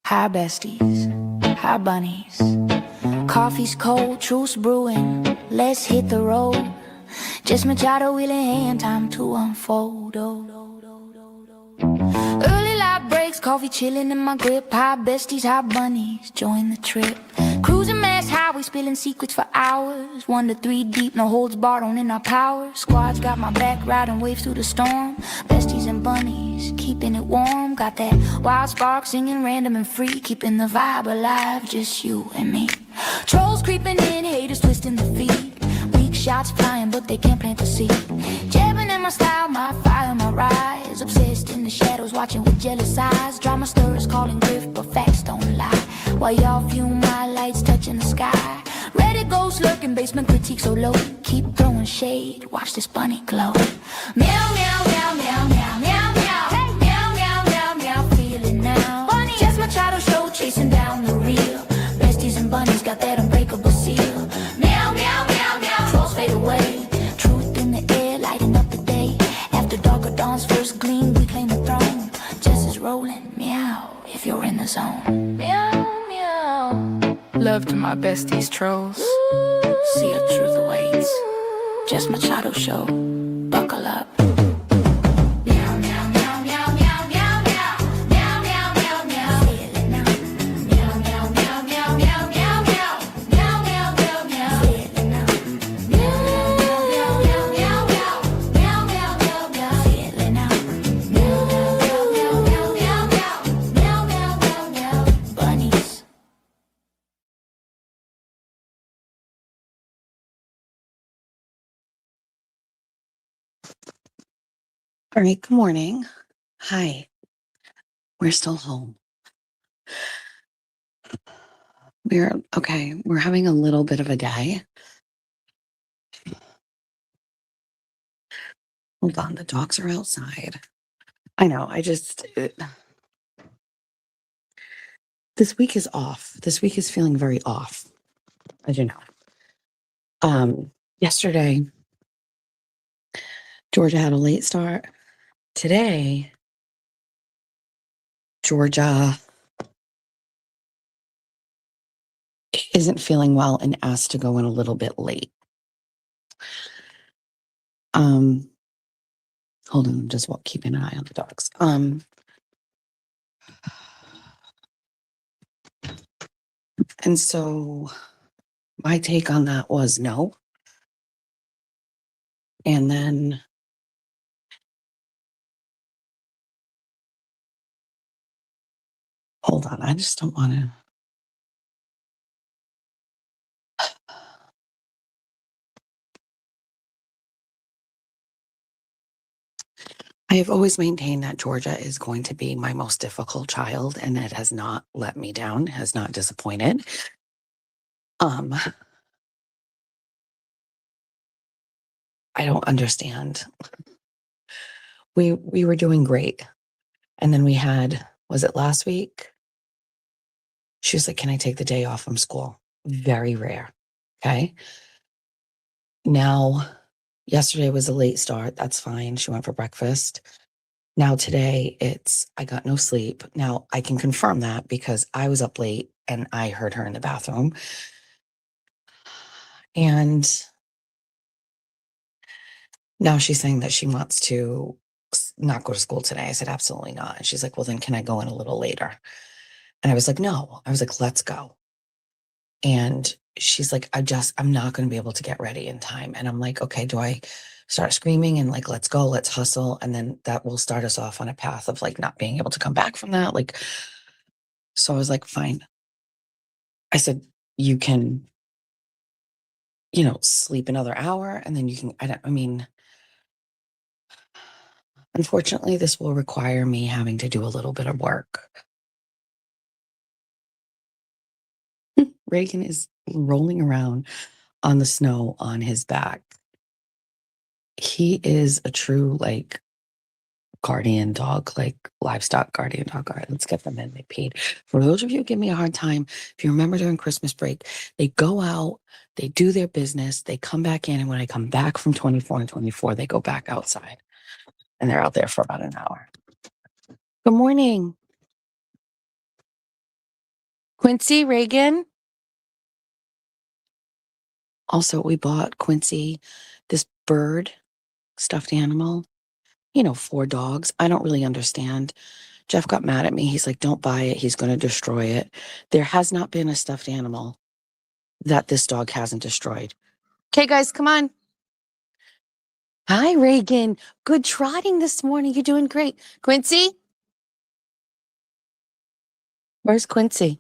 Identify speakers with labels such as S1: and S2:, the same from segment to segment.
S1: Hi besties, hi bunnies. Coffee's cold, truce brewing. Let's hit the road. Just Machado wheeling hand, time to unfold. Early light breaks, coffee chilling in my grip. Hi besties, hi bunnies, join the trip. Cruising mass highway, spilling secrets for hours. 1 to 3 deep, no holds barred, owning our power. Squad's got my back, riding waves through the storm. Besties and bunnies, keeping it warm. Got that wild spark, singing random and free. Keeping the vibe alive, just you and me. Trolls creeping in, haters twisting the feet. Weak shots flying, but they can't plant the seed. Jabbing in my style, my fire, my rise. Obsessed in the shadows, watching with jealous eyes. Drama stirrers calling grift, but facts don't lie. While y'all fume, my lights touching the sky. Reddit ghosts lurking, basement critique so low. Keep throwing shade, watch this bunny glow. Meow, meow, meow, meow, meow, meow, meow. Hey. Meow, meow, meow, meow, feel it now. Bunny. Just Machado show, chasing down the real. Besties and bunnies got that unbreakable seal. Meow, meow, meow, meow, trolls fade away. Truth in the air, lighting up the day. After dark or dawn's first gleam, we claim the throne. Just as rolling, meow, if you're in the zone. Meow. Love to my besties trolls. See your truth awaits. Just Machado show. Buckle up. Meow, meow, meow, meow, meow, meow, meow. Meow, meow, meow, meow. Feel it now. Meow, meow, meow, meow, meow, meow, meow. Meow, meow, meow, meow. Feel it now. Meow, meow, meow, meow, meow, meow. Meow, meow, meow, meow. Feel it now. Meow, meow, meow, meow, meow, meow. Meow, meow, meow, meow. Bunnies.
S2: All right, good morning. Hi, we're still home. We're having a little bit of a day. Hold on, the dogs are outside. I know, this week is off. This week is feeling very off, as you know. Yesterday, Georgia had a late start. Today, Georgia isn't feeling well and asked to go in a little bit late. Hold on, just keeping an eye on the dogs. And so my take on that was no. And then hold on, I just don't want to. I have always maintained that Georgia is going to be my most difficult child, and it has not let me down, has not disappointed. I don't understand. We were doing great. And then we had, was it last week? She was like, "Can I take the day off from school?" Very rare. Okay. Now, yesterday was a late start. That's fine. She went for breakfast. Now today I got no sleep. Now I can confirm that because I was up late and I heard her in the bathroom. And now she's saying that she wants to not go to school today. I said, absolutely not. And she's like, well, then can I go in a little later? And I was like, no. I was like, let's go. And she's like, I'm not going to be able to get ready in time. And I'm like, okay, do I start screaming and like, let's go, let's hustle? And then that will start us off on a path of like not being able to come back from that. Like, so I was like, fine. I said, you can, sleep another hour and then you can, unfortunately, this will require me having to do a little bit of work. Reagan is rolling around on the snow on his back. He is a true, guardian dog, livestock guardian dog. All right, let's get them in. They peed. For those of you who give me a hard time, if you remember during Christmas break, they go out, they do their business, they come back in, and when I come back from 24 and 24, they go back outside. And they're out there for about an hour. Good morning. Quincy, Reagan. Also, we bought Quincy this bird stuffed animal, 4 dogs. I don't really understand. Jeff got mad at me. He's like, don't buy it. He's going to destroy it. There has not been a stuffed animal that this dog hasn't destroyed. Okay, guys, come on. Hi, Reagan. Good trotting this morning. You're doing great. Quincy? Where's Quincy?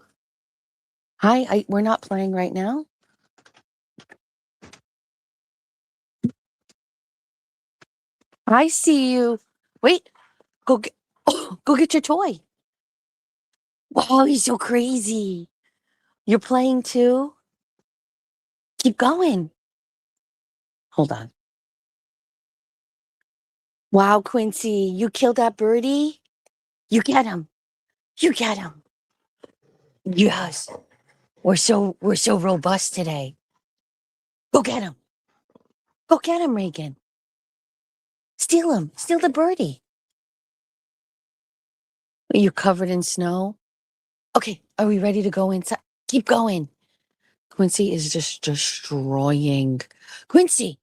S2: Hi, we're not playing right now. I see you. Wait, go get your toy. Wow, you're so crazy. You're playing too? Keep going. Hold on. Wow, Quincy, you killed that birdie? You get him. You get him. Yes. We're so robust today. Go get him. Go get him, Reagan. Steal him. Steal the birdie. Are you covered in snow? Okay, are we ready to go inside? Keep going. Quincy is just destroying. Quincy,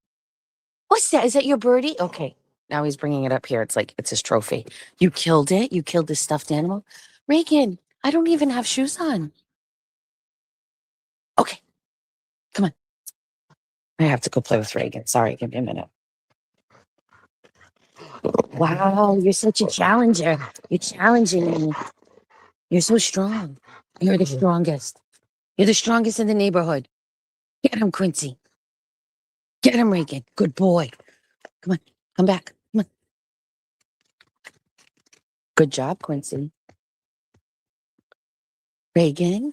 S2: what's that? Is that your birdie? Okay, now he's bringing it up here. It's like it's his trophy. You killed it. You killed this stuffed animal. Reagan, I don't even have shoes on. Okay, come on. I have to go play with Reagan. Sorry, give me a minute. Wow, you're such a challenger. You're challenging me. You're so strong. You're the strongest. You're the strongest in the neighborhood. Get him, Quincy. Get him, Reagan. Good boy. Come on. Come back. Come on. Good job, Quincy. Reagan.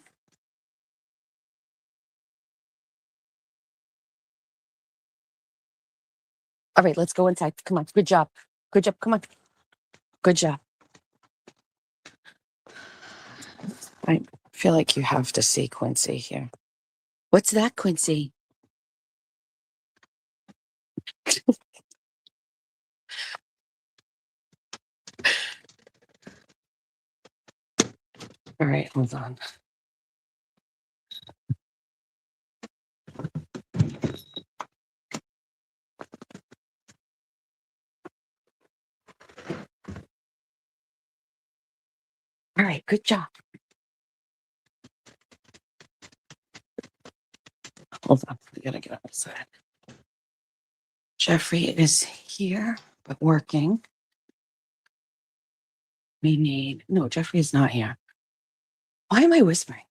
S2: All right, let's go inside. Come on. Good job. Good job. Come on. Good job. I feel like you have to see Quincy here. What's that, Quincy? All right, hold on. All right, good job. Hold on. We gotta get outside. Jeffrey is here, but working. No, Jeffrey is not here. Why am I whispering?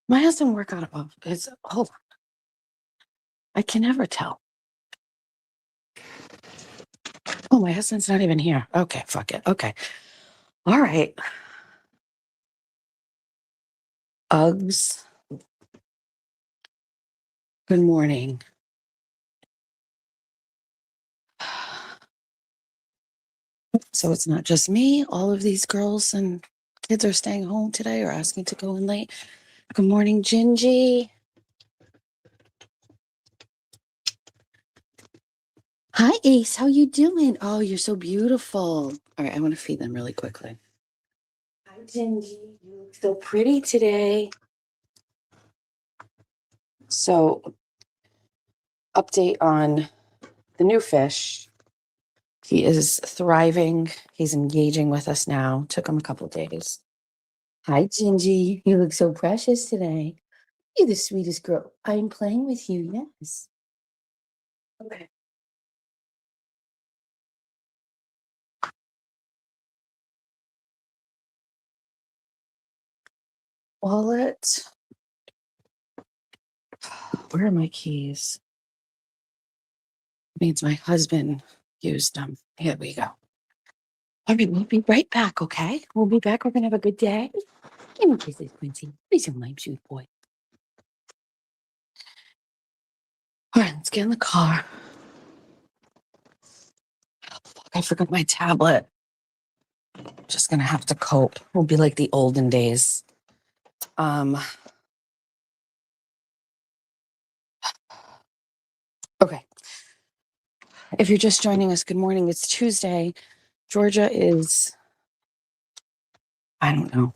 S2: My husband work out of his, hold on. I can never tell. Oh, my husband's not even here. Okay, fuck it. Okay. All right. Uggs. Good morning. So it's not just me. All of these girls and kids are staying home today or asking to go in late. Good morning, Gingy. Hi, Ace. How you doing? Oh, you're so beautiful. All right, I want to feed them really quickly. Hi, Gingy. You look so pretty today. So, update on the new fish. He is thriving. He's engaging with us now. Took him a couple of days. Hi, Gingy. You look so precious today. You're the sweetest girl. I'm playing with you, yes. Okay. Wallet. Where are my keys? Means my husband used them. Here we go. All right, we'll be right back, okay? We'll be back. We're going to have a good day. Give me kisses, Quincy. He's a my sweet boy. All right, let's get in the car. Oh, fuck, I forgot my tablet. Just going to have to cope. We'll be like the olden days. Okay. If you're just joining us, good morning. It's Tuesday. Georgia is, I don't know.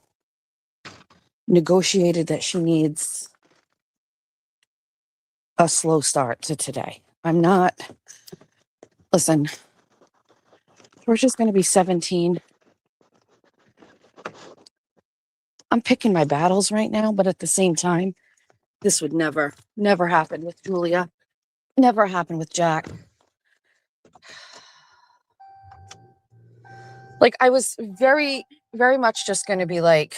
S2: negotiated that she needs a slow start to today. Listen, Georgia's going to be 17. I'm picking my battles right now, but at the same time, this would never happen with Julia. Never happen with Jack. Like, I was very, very much just going to be like,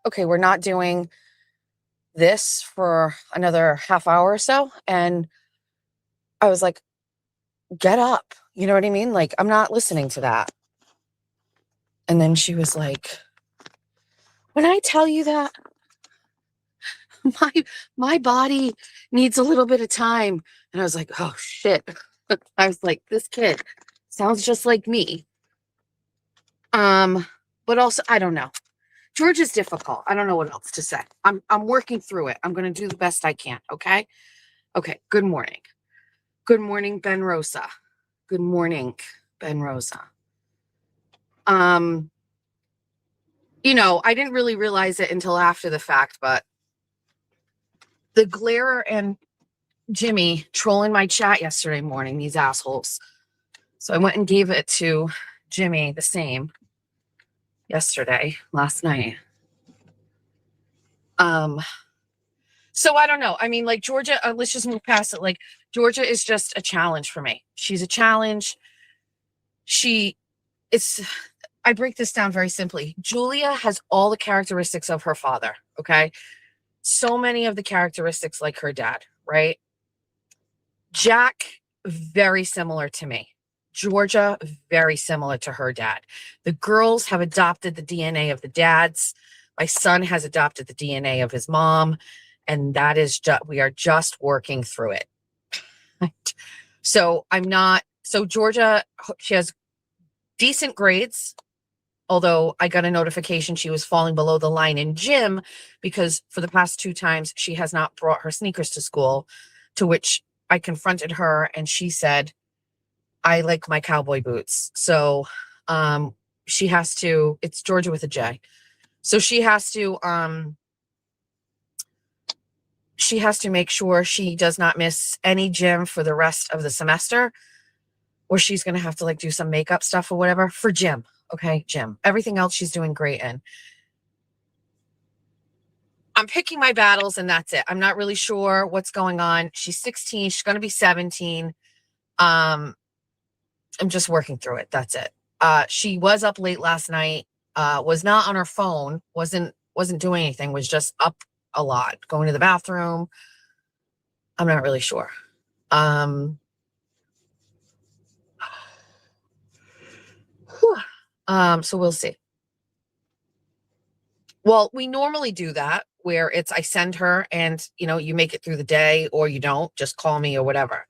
S2: okay, we're not doing this for another half hour or so. And I was like, get up. You know what I mean? Like, I'm not listening to that. And then she was like, when I tell you that my body needs a little bit of time. And I was like, oh shit. I was like, this kid sounds just like me. But also, I don't know. George is difficult. I don't know what else to say. I'm working through it. I'm going to do the best I can. Okay. Okay. Good morning. Good morning, Ben Rosa. Good morning, Ben Rosa. You know, I didn't really realize it until after the fact, but the Glare and Jimmy trolling my chat yesterday morning, these assholes. So I went and gave it to Jimmy the same last night. So I don't know. I mean, like Georgia, let's just move past it. Like Georgia is just a challenge for me. She's a challenge. I break this down very simply. Julia has all the characteristics of her father. Okay. So many of the characteristics like her dad, right? Jack, very similar to me. Georgia, very similar to her dad. The girls have adopted the DNA of the dads. My son has adopted the DNA of his mom. And that is we are just working through it. So Georgia, she has decent grades. Although I got a notification she was falling below the line in gym because for the past 2 times she has not brought her sneakers to school, to which I confronted her and she said, I like my cowboy boots. So she has to, it's Georgia with a J. So she has to make sure she does not miss any gym for the rest of the semester, or she's going to have to like do some makeup stuff or whatever for gym. Okay, gym. Everything else she's doing great in. I'm picking my battles and that's it. I'm not really sure what's going on. She's 16. She's going to be 17. I'm just working through it. That's it. She was up late last night. Was not on her phone. Wasn't doing anything. Was just up a lot. Going to the bathroom. I'm not really sure. So we'll see. Well, we normally do that where I send her and, you know, you make it through the day or you don't, just call me or whatever.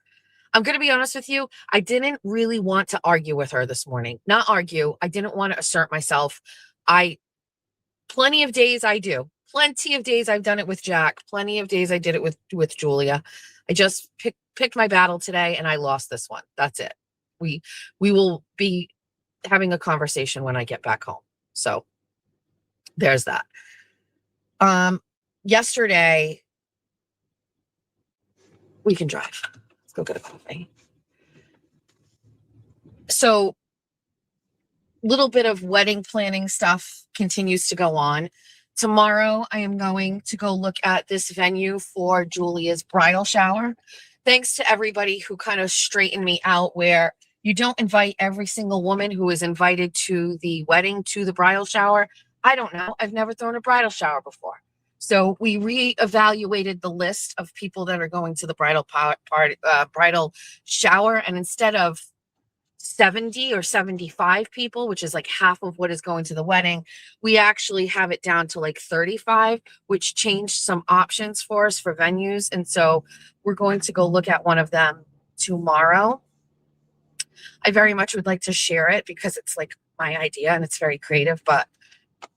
S2: I'm going to be honest with you. I didn't really want to argue with her this morning. Not argue. I didn't want to assert myself. Plenty of days I do. Plenty of days I've done it with Jack. Plenty of days I did it with Julia. I just picked my battle today and I lost this one. That's it. We will be having a conversation when I get back home. So there's that. Yesterday, we can drive. Let's go get a coffee. So little bit of wedding planning stuff continues to go on. Tomorrow, I am going to go look at this venue for Julia's bridal shower. Thanks to everybody who kind of straightened me out where you don't invite every single woman who is invited to the wedding to the bridal shower. I don't know. I've never thrown a bridal shower before. So we reevaluated the list of people that are going to the bridal shower. And instead of 70 or 75 people, which is like half of what is going to the wedding, we actually have it down to like 35, which changed some options for us for venues. And so we're going to go look at one of them tomorrow. I very much would like to share it because it's like my idea and it's very creative, but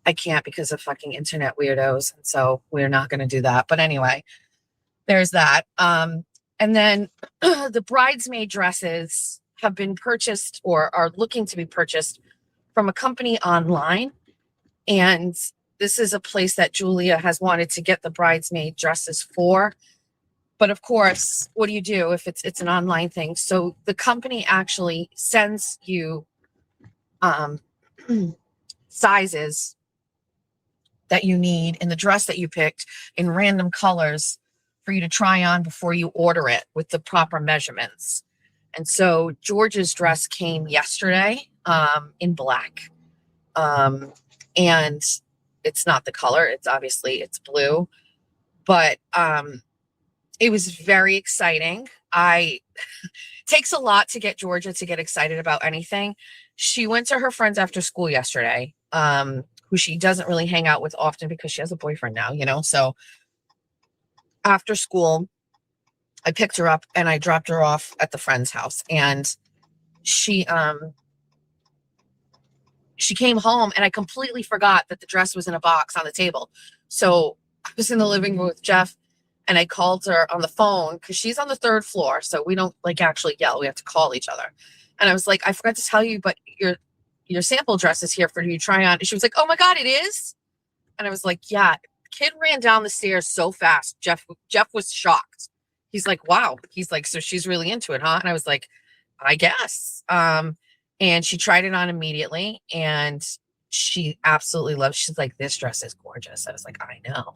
S2: I can't because of fucking internet weirdos. And so we're not going to do that. But anyway, there's that. And then the bridesmaid dresses have been purchased or are looking to be purchased from a company online. And
S3: this is a place that Julia has wanted to get the bridesmaid dresses for. But of course, what do you do if it's an online thing? So the company actually sends you sizes that you need in the dress that you picked in random colors for you to try on before you order it with the proper measurements. And so George's dress came yesterday in black. And it's not the color, it's blue, but it was very exciting. Takes a lot to get Georgia to get excited about anything. She went to her friends after school yesterday, who she doesn't really hang out with often because she has a boyfriend now, you know. So after school, I picked her up and I dropped her off at the friend's house, and she came home and I completely forgot that the dress was in a box on the table. So I was in the living room with Jeff and I called her on the phone because she's on the 3rd floor. So we don't like actually yell. We have to call each other. And I was like, I forgot to tell you, but your sample dress is here for you to try on. And she was like, oh my God, it is? And I was like, yeah. Kid ran down the stairs so fast. Jeff was shocked. He's like, wow. He's like, so she's really into it, huh? And I was like, I guess. And she tried it on immediately and she absolutely loved it. She's like, this dress is gorgeous. I was like, I know.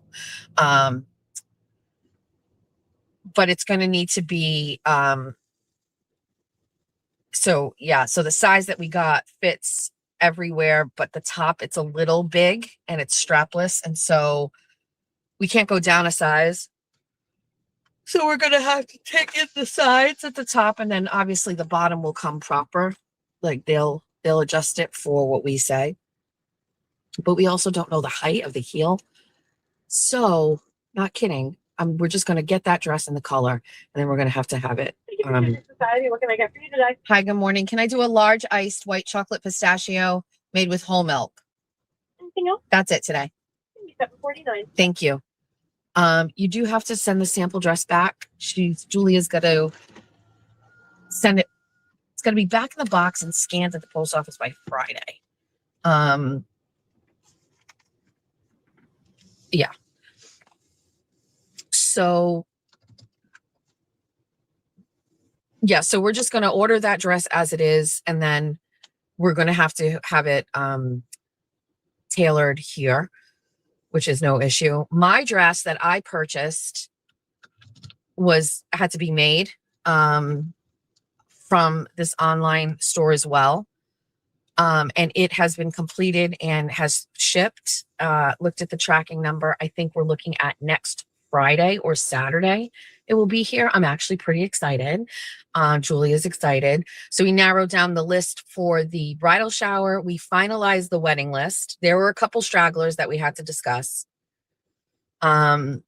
S3: But it's going to need to be, so yeah. So the size that we got fits everywhere, but the top, it's a little big and it's strapless. And so we can't go down a size. So we're going to have to take in the sides at the top, and then obviously the bottom will come proper. Like they'll adjust it for what we say. But we also don't know the height of the heel. So, not kidding. We're just going to get that dress in the color, and then we're going to have it.
S4: Society. What can I get for you today?
S3: Hi, good morning. Can I do a large iced white chocolate pistachio made with whole milk?
S4: Anything else?
S3: That's it today.
S4: $7.49.
S3: Thank you. You do have to send the sample dress back. Julia's got to send it. It's got to be back in the box and scanned at the post office by Friday. Yeah. So yeah, so we're just going to order that dress as it is, and then we're going to have it tailored here, which is no issue. My dress that I purchased had to be made from this online store as well. And it has been completed and has shipped. Looked at the tracking number. I think we're looking at next Friday or Saturday. It will be here. I'm actually pretty excited. Julie is excited. So we narrowed down the list for the bridal shower. We finalized the wedding list. There were a couple stragglers that we had to discuss. And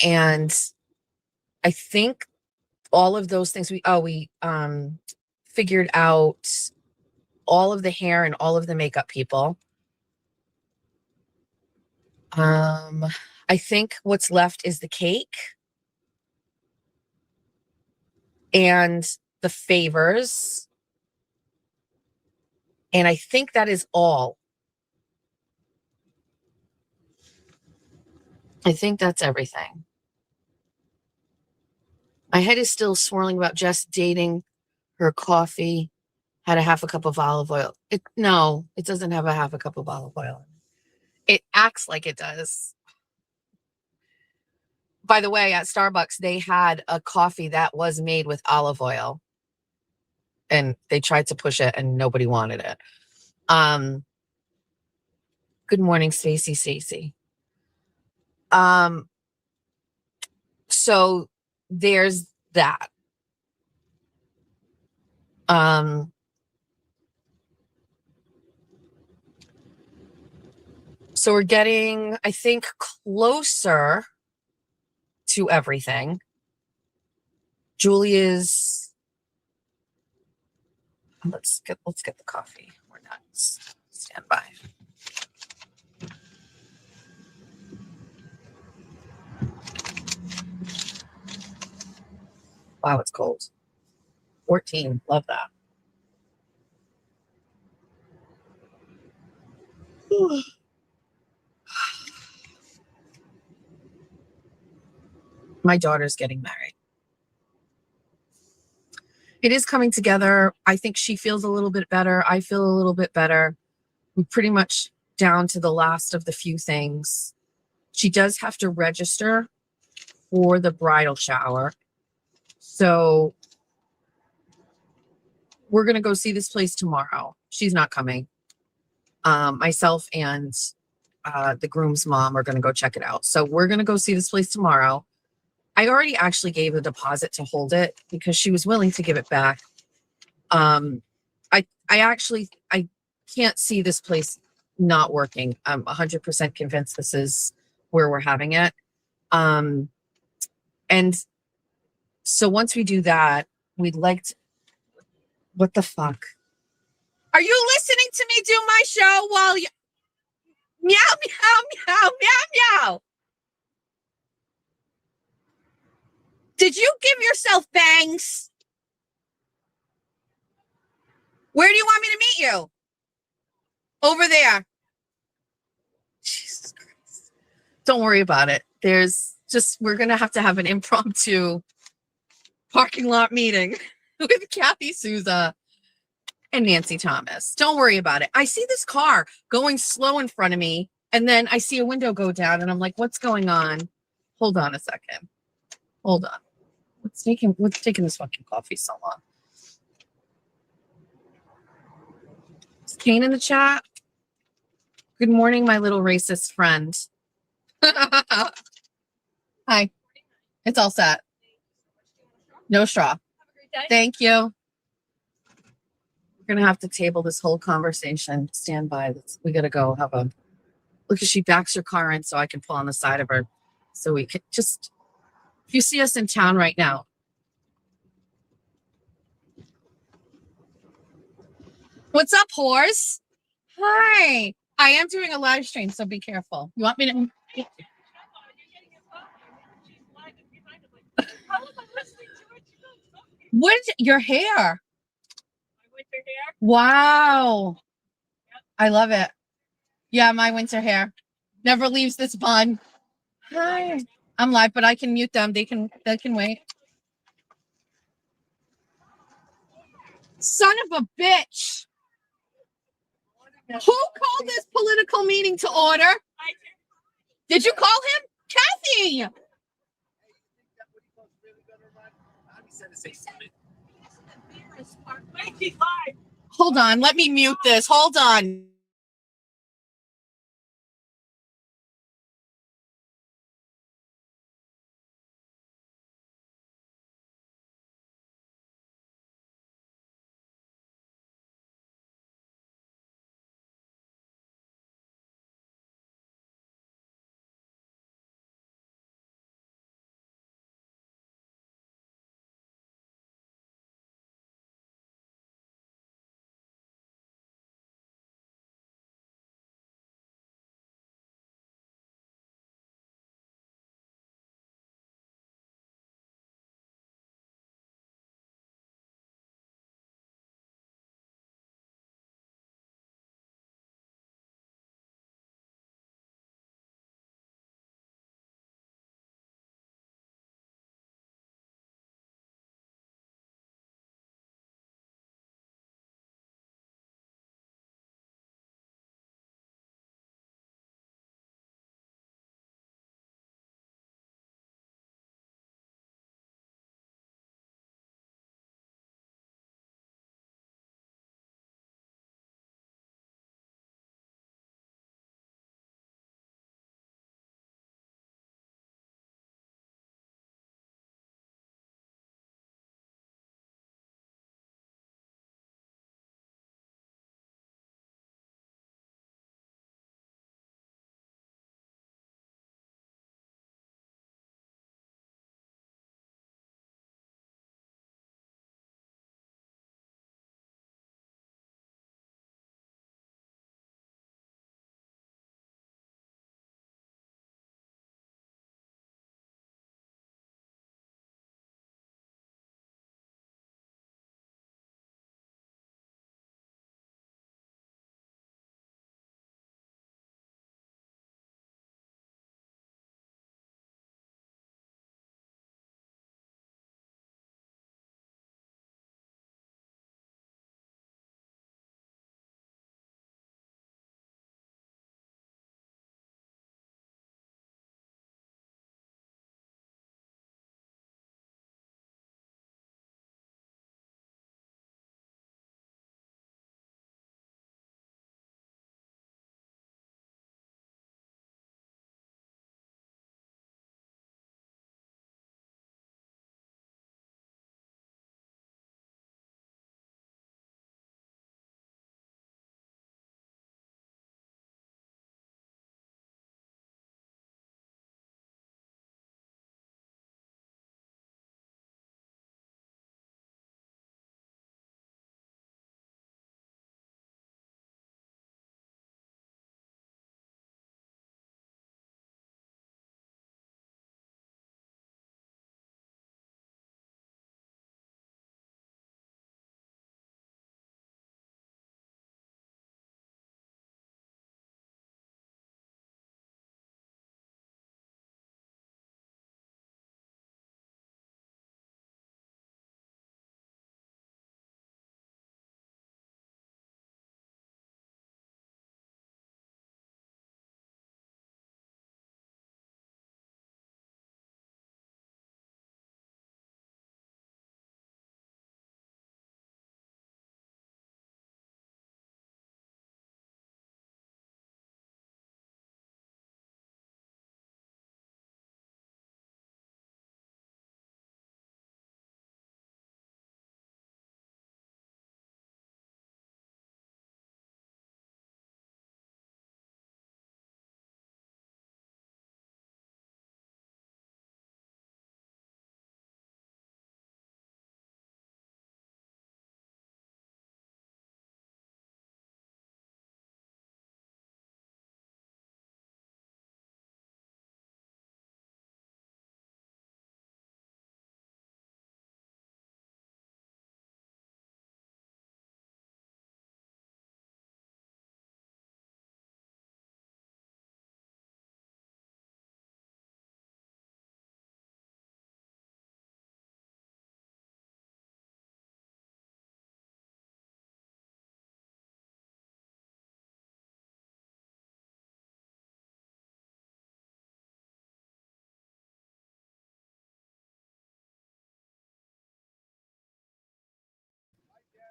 S3: I think all of those things we figured out all of the hair and all of the makeup people. I think what's left is the cake and the favors. And I think that is all. I think that's everything. My head is still swirling about Jess dating her coffee. Had a half a cup of olive oil. No, it doesn't have a half a cup of olive oil. It acts like it does. By the way, at Starbucks, they had a coffee that was made with olive oil. And they tried to push it and nobody wanted it. Good morning, Stacy. So there's that. So we're getting, I think, closer to everything. Julia's. Let's get the coffee. We're not. Stand by. Wow, it's cold. 14. Love that. My daughter's getting married. It is coming together. I think she feels a little bit better. I feel a little bit better. We're pretty much down to the last of the few things. She does have to register for the bridal shower. So we're going to go see this place tomorrow. She's not coming. Myself and the groom's mom are going to go check it out. So we're going to go see this place tomorrow. I already actually gave a deposit to hold it because she was willing to give it back. I can't see this place not working. I'm 100% convinced this is where we're having it. And so once we do that, we'd like to, what the fuck? Are you listening to me do my show while you meow, meow, meow, meow, meow? Did you give yourself bangs? Where do you want me to meet you? Over there. Jesus Christ. Don't worry about it. We're going to have an impromptu parking lot meeting with Kathy Souza and Nancy Thomas. Don't worry about it. I see this car going slow in front of me, and then I see a window go down, and I'm like, what's going on? Hold on a second. Hold on. What's taking this fucking coffee so long? Is Kane in the chat? Good morning, my little racist friend. Hi. It's all set. No straw. Thank you. We're going to have to table this whole conversation. Stand by. We got to go have a look. She backs her car in so I can pull on the side of her. So we could just, if you see us in town right now. What's up, whores? Hi. I am doing a live stream, so be careful. You want me to? What is your hair? Wow. I love it. Yeah, my winter hair never leaves this bun. Hi. I'm live, but I can mute them. They can wait. Son of a bitch. Who called this political meeting to order? Did you call him? Kathy. Hold on. Let me mute this. Hold on.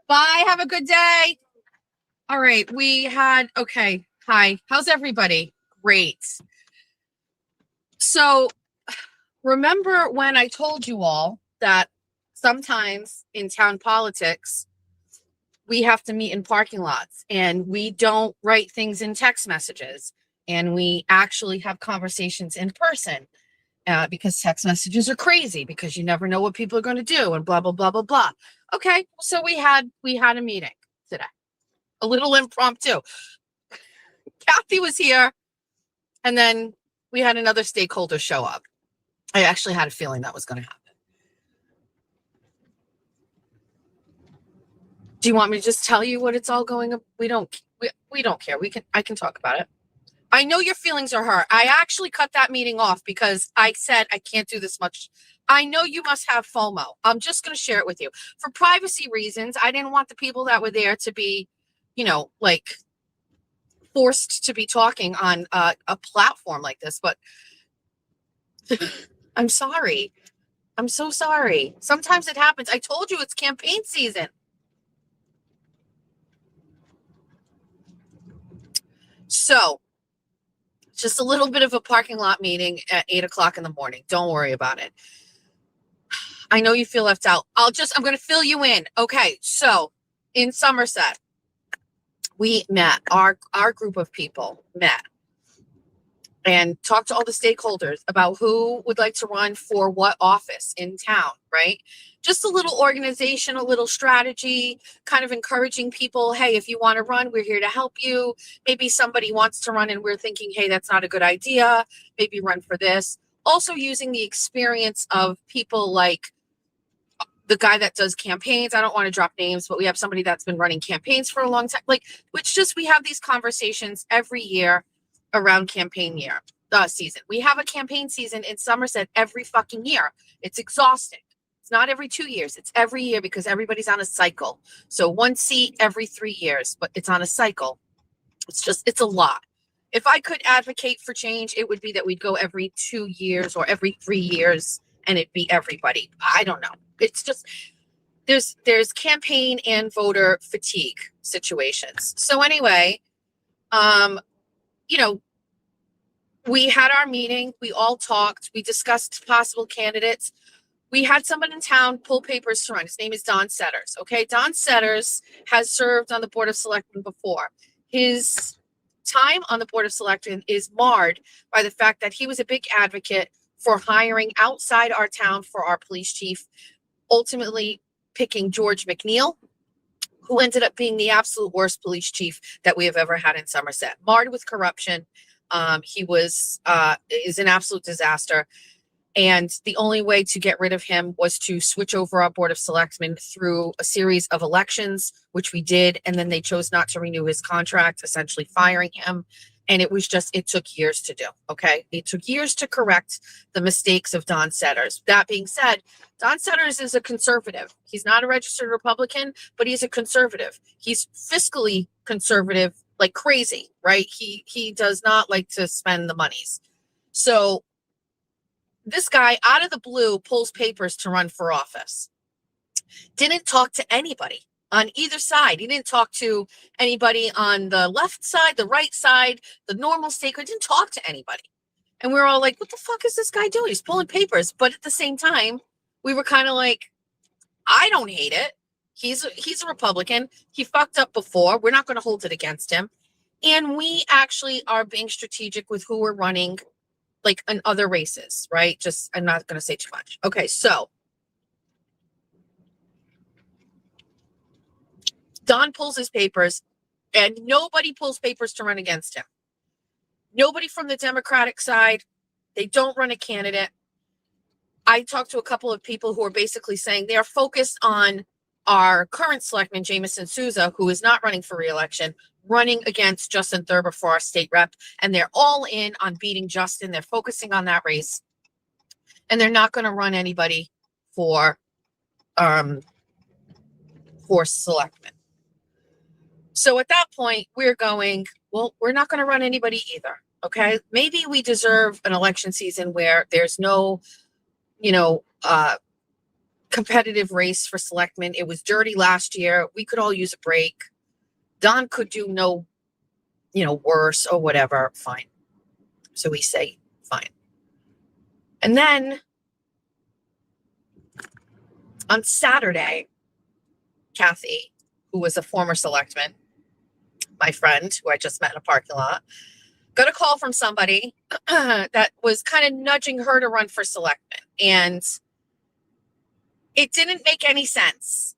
S3: Bye. Have a good day. All right. Okay. Hi. How's everybody? Great. So remember when I told you all that sometimes in town politics, we have to meet in parking lots and we don't write things in text messages and we actually have conversations in person because text messages are crazy because you never know what people are going to do and blah, blah, blah, blah, blah. Okay. So we had a meeting today, a little impromptu. Kathy was here and then we had another stakeholder show up. I actually had a feeling that was going to happen. Do you want me to just tell you what it's all going up? We don't care. I can talk about it. I know your feelings are hurt. I actually cut that meeting off because I said I can't do this much. I know you must have FOMO. I'm just going to share it with you. For privacy reasons, I didn't want the people that were there to be, like forced to be talking on a platform like this, but I'm sorry. I'm so sorry. Sometimes it happens. I told you it's campaign season. So just a little bit of a parking lot meeting at 8:00 in the morning. Don't worry about it. I know you feel left out. I'm going to fill you in. Okay. So in Somerset, we met, our group of people met and talked to all the stakeholders about who would like to run for what office in town, right? Just a little organization, a little strategy, kind of encouraging people, hey, if you want to run, we're here to help you. Maybe somebody wants to run and we're thinking, hey, that's not a good idea. Maybe run for this. Also using the experience of people like the guy that does campaigns. I don't want to drop names, but we have somebody that's been running campaigns for a long time. We have these conversations every year around campaign year season. We have a campaign season in Somerset every fucking year. It's exhausting. It's not every 2 years. It's every year because everybody's on a cycle. So 1 seat every 3 years, but it's on a cycle. It's a lot. If I could advocate for change, it would be that we'd go every 2 years or every 3 years and it'd be everybody. I don't know. It's just, there's campaign and voter fatigue situations. So anyway, we had our meeting, we all talked, we discussed possible candidates. We had someone in town pull papers to run. His name is Don Setters. Okay. Don Setters has served on the Board of Selectmen before. His time on the Board of Selectmen is marred by the fact that he was a big advocate for hiring outside our town for our police chief, ultimately picking George McNeil, who ended up being the absolute worst police chief that we have ever had in Somerset, marred with corruption. He is an absolute disaster. And the only way to get rid of him was to switch over our Board of Selectmen through a series of elections, which we did. And then they chose not to renew his contract, essentially firing him. And it took years to do. Okay. It took years to correct the mistakes of Don Setters. That being said, Don Setters is a conservative. He's not a registered Republican, but he's a conservative. He's fiscally conservative like crazy, right? He does not like to spend the monies. So this guy out of the blue pulls papers to run for office. Didn't talk to anybody on either side. He didn't talk to anybody on the left side, the right side, the normal stakeholder. Didn't talk to anybody. And we were all like, what the fuck is this guy doing? He's pulling papers. But at the same time, we were kind of like, I don't hate it. He's a Republican. He fucked up before. We're not going to hold it against him. And we actually are being strategic with who we're running, like in other races, right? I'm not going to say too much. Okay, so Don pulls his papers and nobody pulls papers to run against him. Nobody from the Democratic side. They don't run a candidate. I talked to a couple of people who are basically saying they are focused on our current selectman, Jameson Souza, who is not running for re-election, running against Justin Thurber for our state rep. And they're all in on beating Justin. They're focusing on that race. And they're not going to run anybody for selectmen. So at that point, we're going, well, we're not going to run anybody either. Okay. Maybe we deserve an election season where there's no, competitive race for selectmen. It was dirty last year. We could all use a break. Don could do no, worse or whatever. Fine. So we say, fine. And then on Saturday, Kathy, who was a former selectman, my friend who I just met in a parking lot, got a call from somebody that was kind of nudging her to run for selectman. And it didn't make any sense.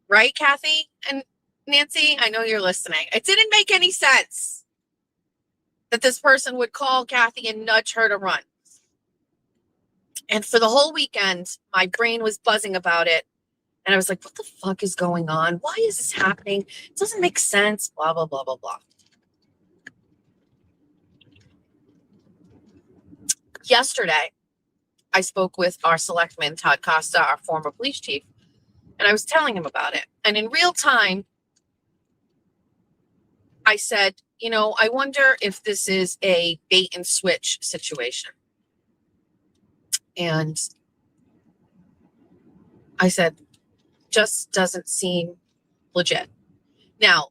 S3: Right, Kathy and Nancy? I know you're listening. It didn't make any sense that this person would call Kathy and nudge her to run. And for the whole weekend, my brain was buzzing about it. And I was like, what the fuck is going on? Why is this happening? It doesn't make sense. Blah, blah, blah, blah, blah. Yesterday, I spoke with our selectman, Todd Costa, our former police chief, and I was telling him about it. And in real time, I said, I wonder if this is a bait and switch situation. And I said, just doesn't seem legit. Now,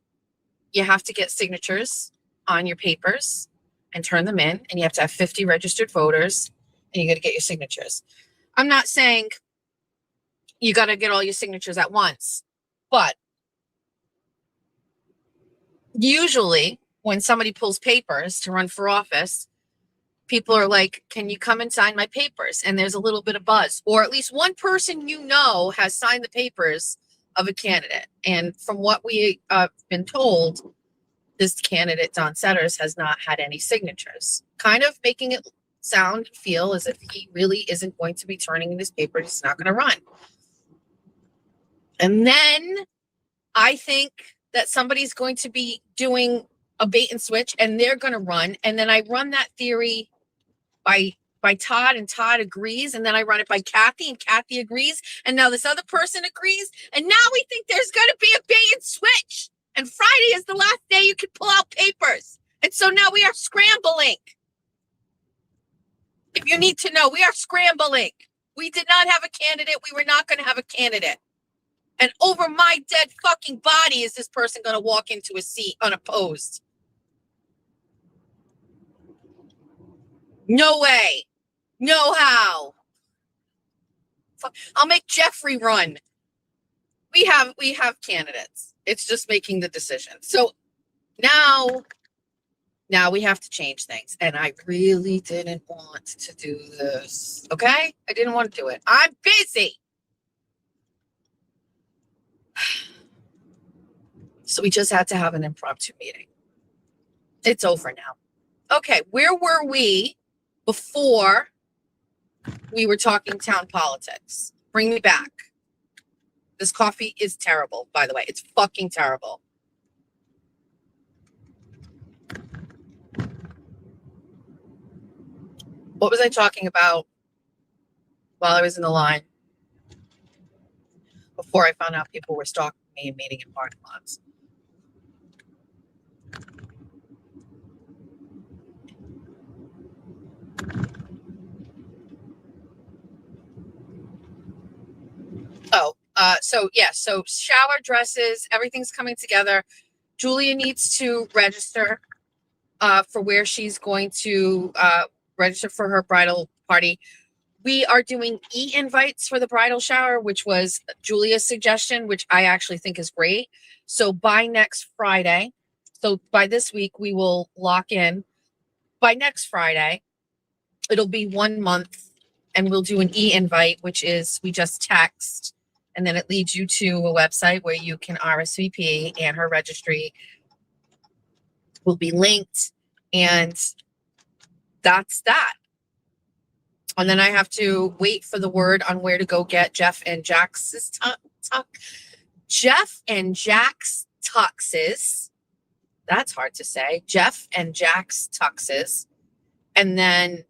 S3: you have to get signatures on your papers and turn them in, and you have to have 50 registered voters, and you got to get your signatures. I'm not saying you got to get all your signatures at once, but usually when somebody pulls papers to run for office, people are like, can you come and sign my papers? And there's a little bit of buzz, or at least one person has signed the papers of a candidate. And from what we have been told, this candidate, Don Setters, has not had any signatures, kind of making it feel as if he really isn't going to be turning in his papers. He's not going to run. And then I think that somebody's going to be doing a bait and switch, and they're going to run. And then I run that theory by Todd, and Todd agrees. And then I run it by Kathy, and Kathy agrees. And now this other person agrees. And now we think there's going to be a bait and switch. And Friday is the last day you can pull out papers. And so now we are scrambling. If you need to know, we are scrambling. We did not have a candidate. We were not going to have a candidate. And over my dead fucking body is this person going to walk into a seat unopposed. No way. No how. I'll make Jeffrey run. We have candidates. It's just making the decision. So now we have to change things. And I really didn't want to do this. Okay? I didn't want to do it. I'm busy. So we just had to have an impromptu meeting. It's over now. Okay, where were we before we were talking town politics? Bring me back. This coffee is terrible, by the way. It's fucking terrible. What was I talking about while I was in the line? Before I found out people were stalking me and meeting in parking lots. So shower dresses, everything's coming together. Julia needs to register for where she's going to register for her bridal party. We are doing e-invites for the bridal shower, which was Julia's suggestion, which I actually think is great. So by next Friday, so by this week, we will lock in. By next Friday, it'll be 1 month, and we'll do an e-invite, which is we just text, and then it leads you to a website where you can RSVP, and her registry will be linked, and that's that. And then I have to wait for the word on where to go get Jeff and Jax's Jeff and Jax tuxes. That's hard to say. Jeff and Jax tuxes. And then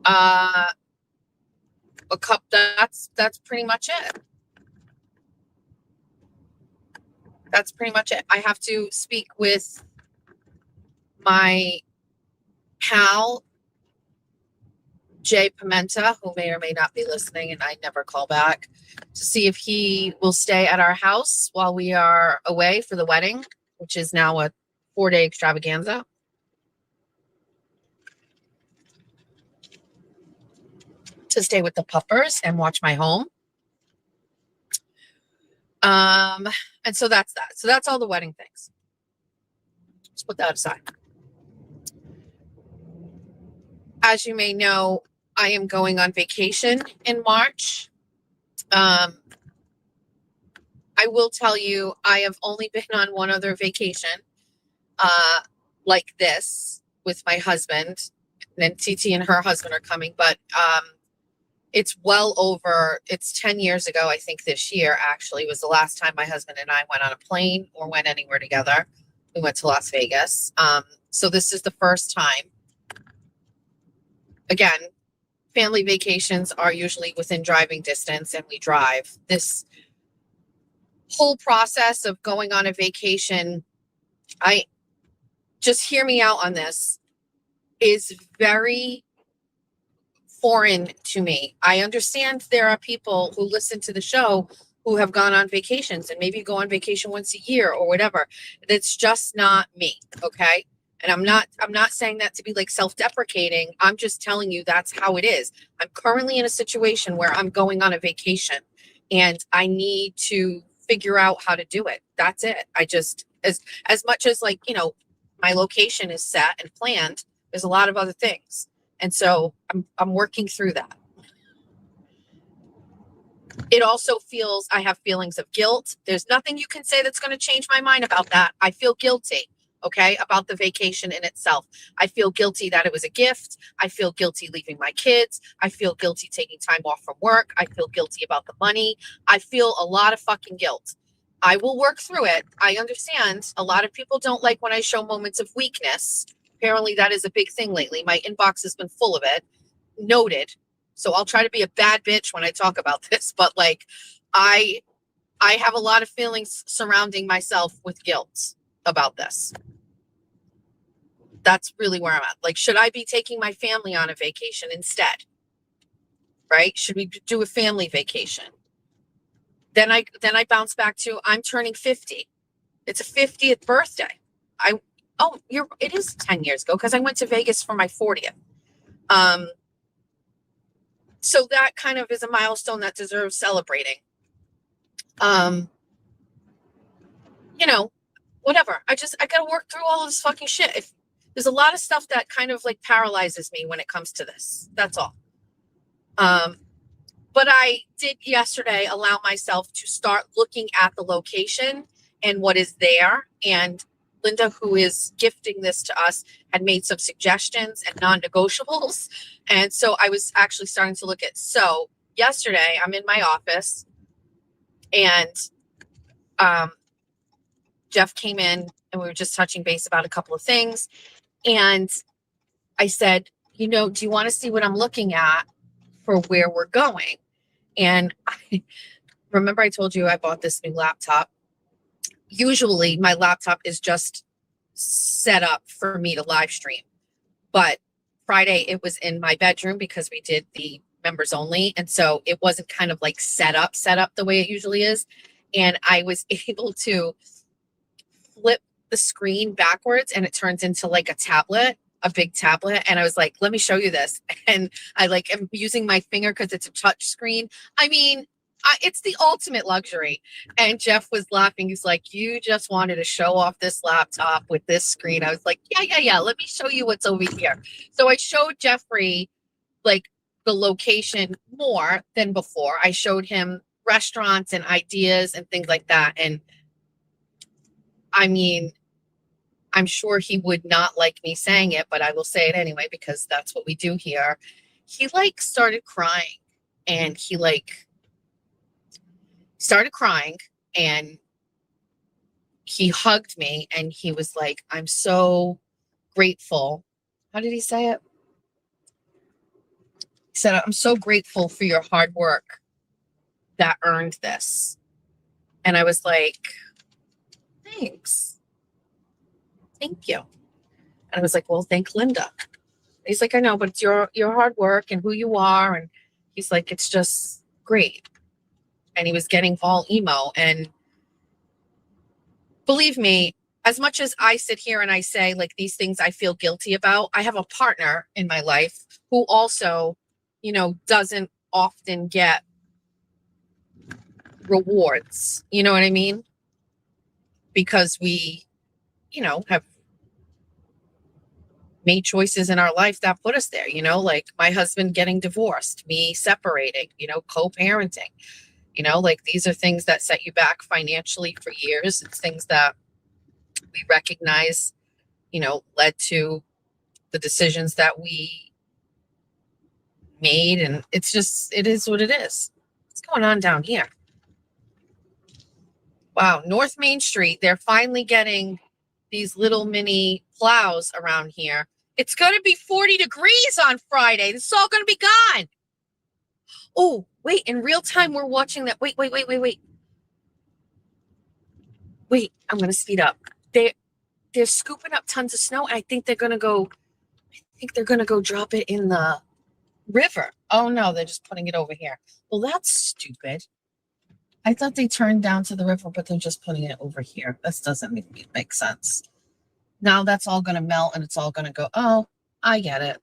S3: a cup. That's pretty much it. That's pretty much it. I have to speak with my pal Jay Pimenta, who may or may not be listening, and I never call back, to see if he will stay at our house while we are away for the wedding, which is now a 4-day extravaganza. To stay with the puppers and watch my home. And so that's that. So that's all the wedding things. Let's put that aside. As you may know, I am going on vacation in March. I will tell you, I have only been on one other vacation like this with my husband. And then TT and her husband are coming, but it's 10 years ago, I think this year actually was the last time my husband and I went on a plane or went anywhere together. We went to Las Vegas. So this is the first time. Again, family vacations are usually within driving distance and we drive. This whole process of going on a vacation, just hear me out on this, is very foreign to me. I understand there are people who listen to the show who have gone on vacations and maybe go on vacation once a year or whatever. That's just not me. Okay. And I'm not saying that to be like self-deprecating. I'm just telling you that's how it is. I'm currently in a situation where I'm going on a vacation and I need to figure out how to do it. That's it. I just, as much as like, my location is set and planned, there's a lot of other things. And so I'm working through that. It also feels, I have feelings of guilt. There's nothing you can say that's going to change my mind about that. I feel guilty, okay, about the vacation in itself. I feel guilty that it was a gift. I feel guilty leaving my kids. I feel guilty taking time off from work. I feel guilty about the money. I feel a lot of fucking guilt. I will work through it. I understand a lot of people don't like when I show moments of weakness. Apparently that is a big thing lately. My inbox has been full of it. Noted. So I'll try to be a bad bitch when I talk about this, but like I have a lot of feelings surrounding myself with guilt about this. That's really where I'm at. Like, should I be taking my family on a vacation instead? Right? Should we do a family vacation? Then I bounce back to I'm turning 50. It's a 50th birthday. It is 10 years ago because I went to Vegas for my 40th. So that kind of is a milestone that deserves celebrating. Whatever. I gotta work through all of this fucking shit. There's a lot of stuff that kind of like paralyzes me when it comes to this. That's all. But I did yesterday allow myself to start looking at the location and what is there. And Linda, who is gifting this to us, had made some suggestions and non-negotiables. And so I was actually starting to look at, so yesterday I'm in my office and Jeff came in and we were just touching base about a couple of things. And I said, do you want to see what I'm looking at for where we're going? And remember I told you I bought this new laptop. Usually my laptop is just set up for me to live stream. But Friday it was in my bedroom because we did the members only. And so it wasn't kind of like set up the way it usually is. And I was able to flip the screen backwards and it turns into like a big tablet. And I was like, let me show you this. And I am using my finger because it's a touch screen. I mean, it's the ultimate luxury. And Jeff was laughing. He's like, you just wanted to show off this laptop with this screen. I was like, yeah. Let me show you what's over here. So I showed Jeffrey like the location more than before. I showed him restaurants and ideas and things like that. And I mean, I'm sure he would not like me saying it, but I will say it anyway, because that's what we do here. He started crying and he started crying and he hugged me and he was like, I'm so grateful. How did he say it? He said, I'm so grateful for your hard work that earned this. And I was like, thanks. Thank you. And I was like, well, thank Linda. He's like, I know, but it's your hard work and who you are. And he's like, it's just great. And he was getting all emo. And believe me, as much as I sit here and I say like these things I feel guilty about, I have a partner in my life who also, doesn't often get rewards. You know what I mean? Because we, have made choices in our life that put us there, like my husband getting divorced, me separating, co-parenting, like these are things that set you back financially for years. It's things that we recognize, led to the decisions that we made. And it is what it is. What's going on down here? Wow. North Main Street. They're finally getting these little mini plows around here. It's going to be 40 degrees on Friday. This is all going to be gone. Oh, wait. In real time, we're watching that. Wait. Wait, I'm going to speed up. They're scooping up tons of snow. I think they're going to go drop it in the river. Oh, no, they're just putting it over here. Well, that's stupid. I thought they turned down to the river, but they're just putting it over here. This doesn't make sense. Now that's all going to melt and it's all going to go. Oh, I get it.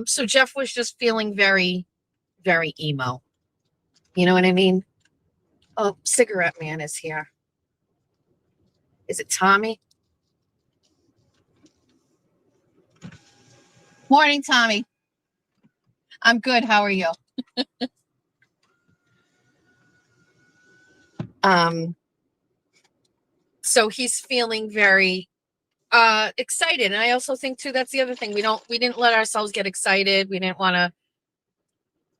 S3: So Jeff was just feeling very, very emo. You know what I mean? Oh, Cigarette Man is here. Is it Tommy? Morning, Tommy. I'm good. How are you? So he's feeling very excited. And I also think too, that's the other thing. We didn't let ourselves get excited. We didn't want to,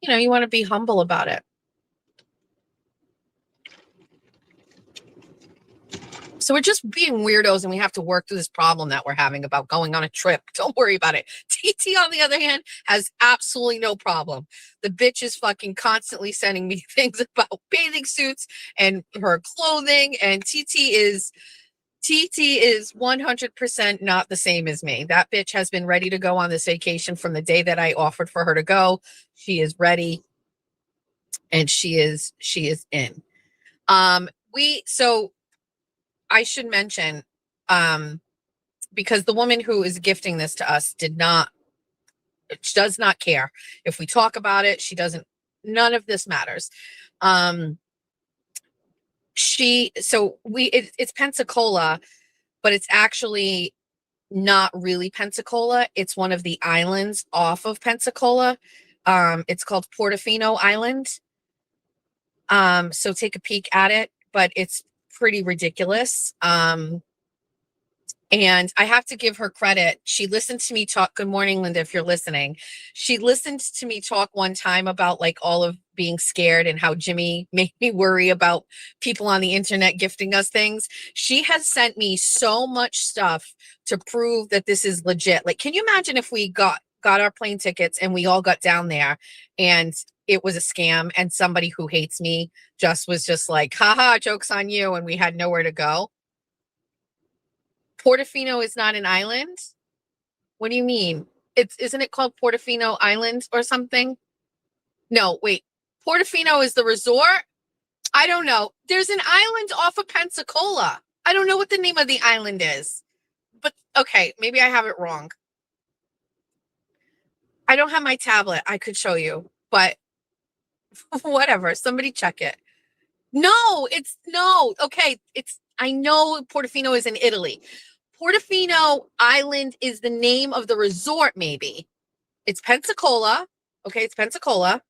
S3: you want to be humble about it. So we're just being weirdos and we have to work through this problem that we're having about going on a trip. Don't worry about it. TT, on the other hand, has absolutely no problem. The bitch is fucking constantly sending me things about bathing suits and her clothing. And TT is 100% not the same as me. That bitch has been ready to go on this vacation from the day that I offered for her to go. She is ready and she is in. So I should mention, because the woman who is gifting this to us does not care if we talk about it. She doesn't, none of this matters. It's Pensacola, but it's actually not really Pensacola. It's one of the islands off of Pensacola. It's called Portofino Island. So take a peek at it, but it's pretty ridiculous. And I have to give her credit. She listened to me talk. Good morning, Linda, if you're listening. She listened to me talk one time about like all of being scared and how Jimmy made me worry about people on the internet gifting us things. She has sent me so much stuff to prove that this is legit. Like, can you imagine if we got our plane tickets and we all got down there and it was a scam and somebody who hates me was just like, haha, joke's on you, and we had nowhere to go? Portofino is not an island? What do you mean? Isn't it called Portofino Island or something? No, wait. Portofino is the resort? I don't know. There's an island off of Pensacola. I don't know what the name of the island is. But okay, maybe I have it wrong. I don't have my tablet. I could show you, but whatever. Somebody check it. No. Okay, I know Portofino is in Italy. Portofino Island is the name of the resort, maybe. It's Pensacola. Okay, it's Pensacola.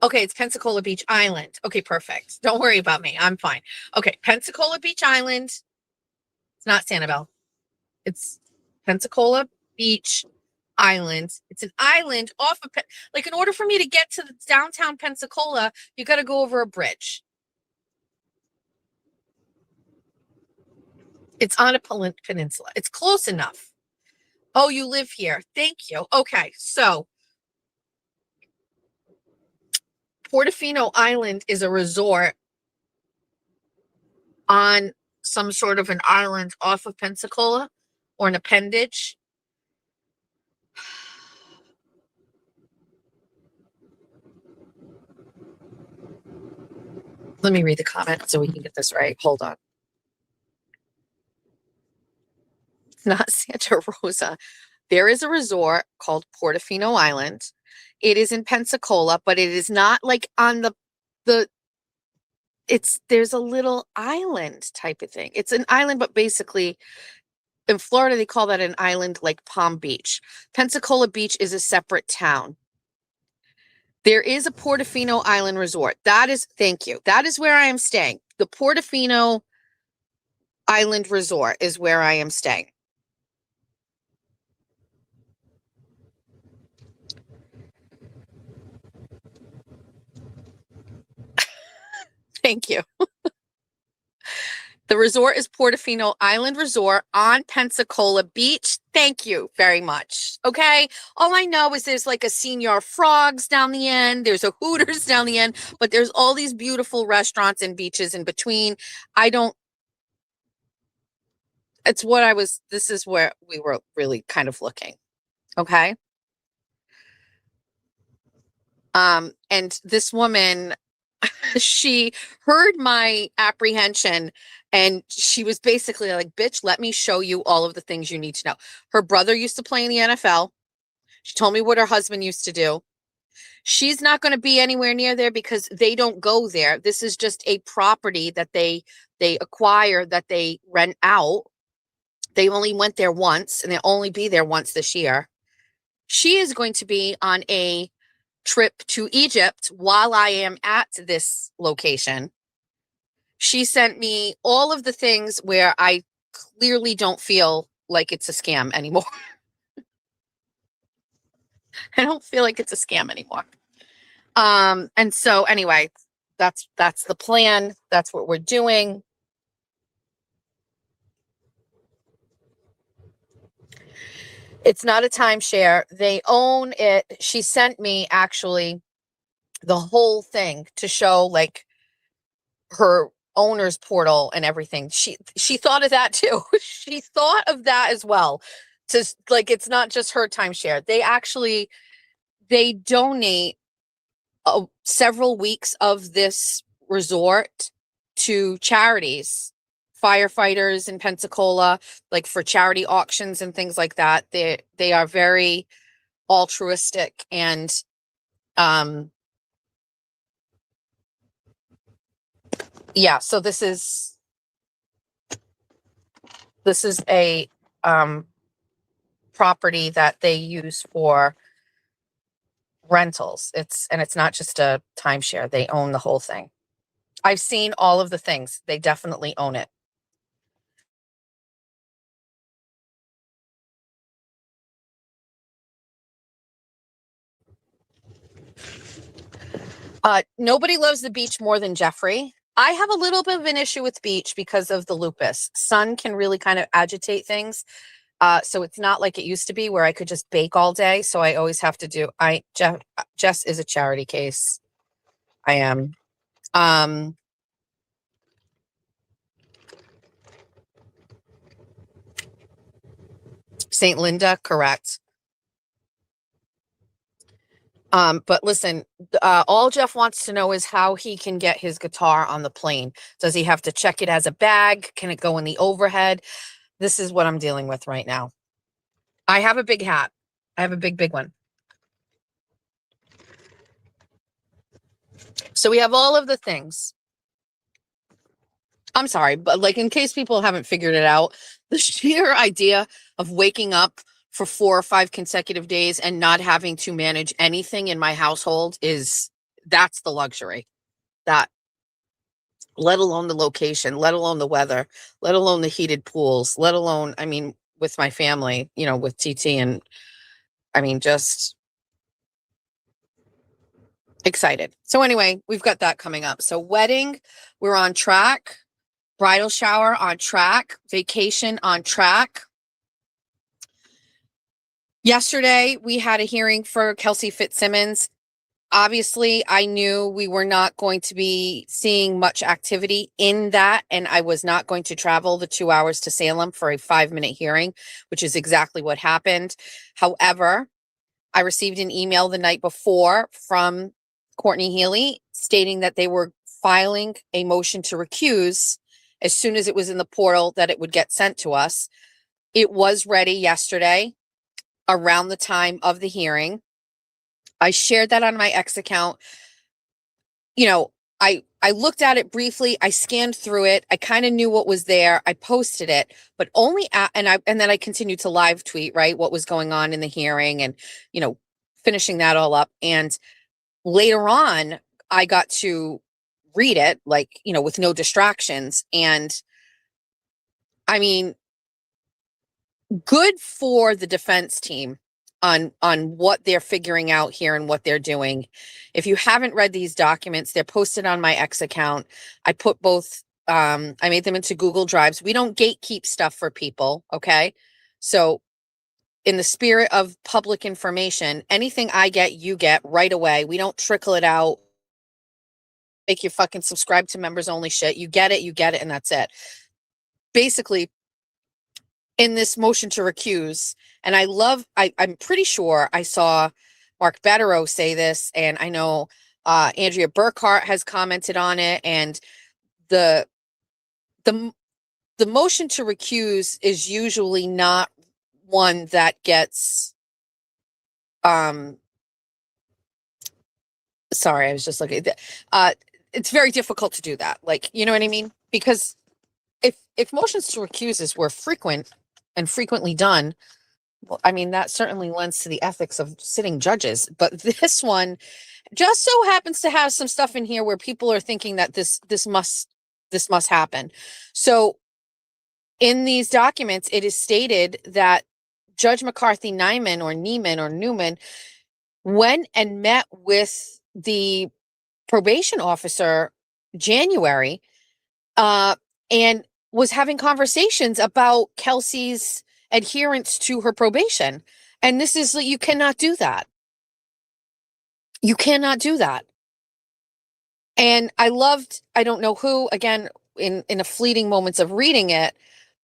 S3: Okay, it's Pensacola Beach Island. Okay, perfect. Don't worry about me. I'm fine. Okay, Pensacola Beach Island. It's not Sanibel. It's Pensacola Beach Island. It's an island off of, like, in order for me to get to the downtown Pensacola, you got to go over a bridge. It's on a peninsula. It's close enough. Oh, you live here. Thank you. Okay, so Portofino Island is a resort on some sort of an island off of Pensacola. or an appendage. Let me read the comment so we can get this right. Hold on. Not Santa Rosa. There is a resort called Portofino Island. It is in Pensacola, but it is not like on there's a little island type of thing. It's an island, but basically in Florida, they call that an island like Palm Beach. Pensacola Beach is a separate town. There is a Portofino Island Resort. Thank you. That is where I am staying. The Portofino Island Resort is where I am staying. Thank you. The resort is Portofino Island Resort on Pensacola Beach. Thank you very much. Okay. All I know is there's like a Senior Frogs down the end. There's a Hooters down the end, but there's all these beautiful restaurants and beaches in between. This is where we were really kind of looking. Okay. And this woman, she heard my apprehension and she was basically like, bitch, let me show you all of the things you need to know. Her brother used to play in the NFL. She told me what her husband used to do. She's not going to be anywhere near there because they don't go there. This is just a property that they acquire, that they rent out. They only went there once and they'll only be there once this year. She is going to be on a trip to Egypt while I am at this location. She sent me all of the things where I clearly don't feel like it's a scam anymore. I don't feel like it's a scam anymore. And so anyway, that's the plan. That's what we're doing. It's not a timeshare. They own it. She sent me actually the whole thing to show like her owner's portal and everything. She thought of that too. She thought of that as well. To like, it's not just her timeshare. They donate several weeks of this resort to charities, firefighters in Pensacola, like for charity auctions and things like that. They are very altruistic and yeah, so this is a property that they use for rentals. It's not just a timeshare. They own the whole thing. I've seen all of the things. They definitely own it. Nobody loves the beach more than Jeffrey. I have a little bit of an issue with beach because of the lupus. Sun can really kind of agitate things. So it's not like it used to be where I could just bake all day. So I always have to do, Jess is a charity case. I am. St. Linda, correct. But listen, all Jeff wants to know is how he can get his guitar on the plane. Does he have to check it as a bag? Can it go in the overhead? This is what I'm dealing with right now. I have a big hat. I have a big, big one. So we have all of the things. I'm sorry, but like in case people haven't figured it out, the sheer idea of waking up for 4 or 5 consecutive days and not having to manage anything in my household that's the luxury. That, let alone the location, let alone the weather, let alone the heated pools, let alone, I mean, with my family, with TT and I mean, just excited. So anyway, we've got that coming up. So wedding, we're on track. Bridal shower on track. Vacation on track. Yesterday, we had a hearing for Kelsey Fitzsimmons. obviously I knew we were not going to be seeing much activity in that, and I was not going to travel the 2 hours to Salem for a 5-minute hearing, which is exactly what happened. However, I received an email the night before from Courtney Healy stating that they were filing a motion to recuse as soon as it was in the portal, that it would get sent to us. It was ready yesterday around the time of the hearing. I shared that on my X account. You know, I looked at it briefly. I scanned through it. I kind of knew what was there. I posted it, but only and then I continued to live tweet, right, what was going on in the hearing, and finishing that all up. And later on, I got to read it, like, with no distractions. And I mean, good for the defense team on what they're figuring out here and what they're doing. If you haven't read these documents, they're posted on my X account. I put both, I made them into Google Drives. We don't gatekeep stuff for people, okay? So in the spirit of public information, anything I get, you get right away. We don't trickle it out, make you fucking subscribe to members only shit. You get it, and that's it. Basically, in this motion to recuse, and I'm pretty sure I saw Mark Batterow say this, and I know Andrea Burkhart has commented on it, and the motion to recuse is usually not one that gets sorry, I was just looking at it's very difficult to do that, like, you know what I mean? Because if motions to recuses were frequent and frequently done, well, I mean, that certainly lends to the ethics of sitting judges. But this one just so happens to have some stuff in here where people are thinking that this must happen. So in these documents, it is stated that Judge McCarthy Newman went and met with the probation officer January, and was having conversations about Kelsey's adherence to her probation. And this is, you cannot do that. You cannot do that. And I don't know who, again, in a fleeting moments of reading it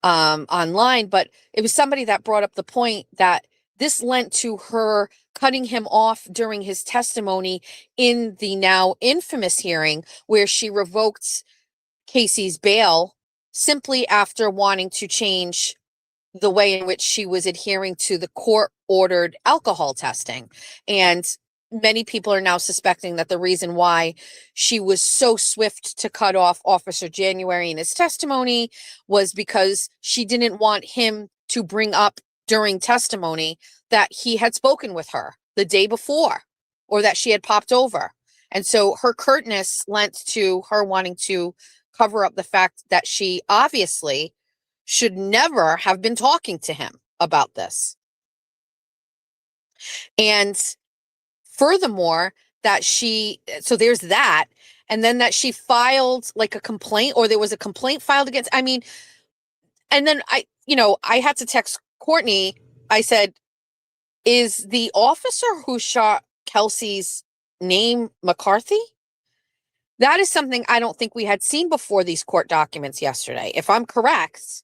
S3: online, but it was somebody that brought up the point that this lent to her cutting him off during his testimony in the now infamous hearing where she revoked Casey's bail simply after wanting to change the way in which she was adhering to the court-ordered alcohol testing. And many people are now suspecting that the reason why she was so swift to cut off Officer January in his testimony was because she didn't want him to bring up during testimony that he had spoken with her the day before or that she had popped over. And so her curtness lent to her wanting to cover up the fact that she obviously should never have been talking to him about this. And furthermore, so there's that. And then that she filed like a complaint, or there was a complaint filed against, I mean, and then I had to text Courtney. I said, is the officer who shot Kelsey's name McCarthy? That is something I don't think we had seen before these court documents yesterday. If I'm correct,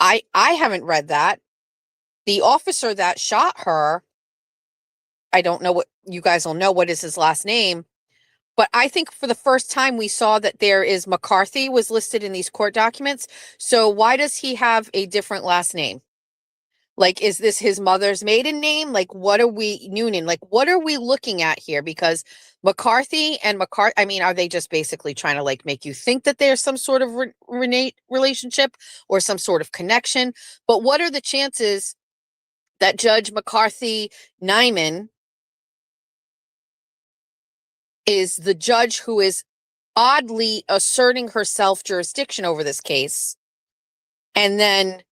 S3: I haven't read that. The officer that shot her, I don't know what, you guys will know what is his last name, but I think for the first time we saw that there is McCarthy was listed in these court documents. So why does he have a different last name? Like, is this his mother's maiden name? Like, what are we, Noonan, like, what are we looking at here? Because McCarthy and I mean, are they just basically trying to like make you think that there's some sort of relationship or some sort of connection? But what are the chances that Judge McCarthy Nyman is the judge who is oddly asserting herself jurisdiction over this case, and then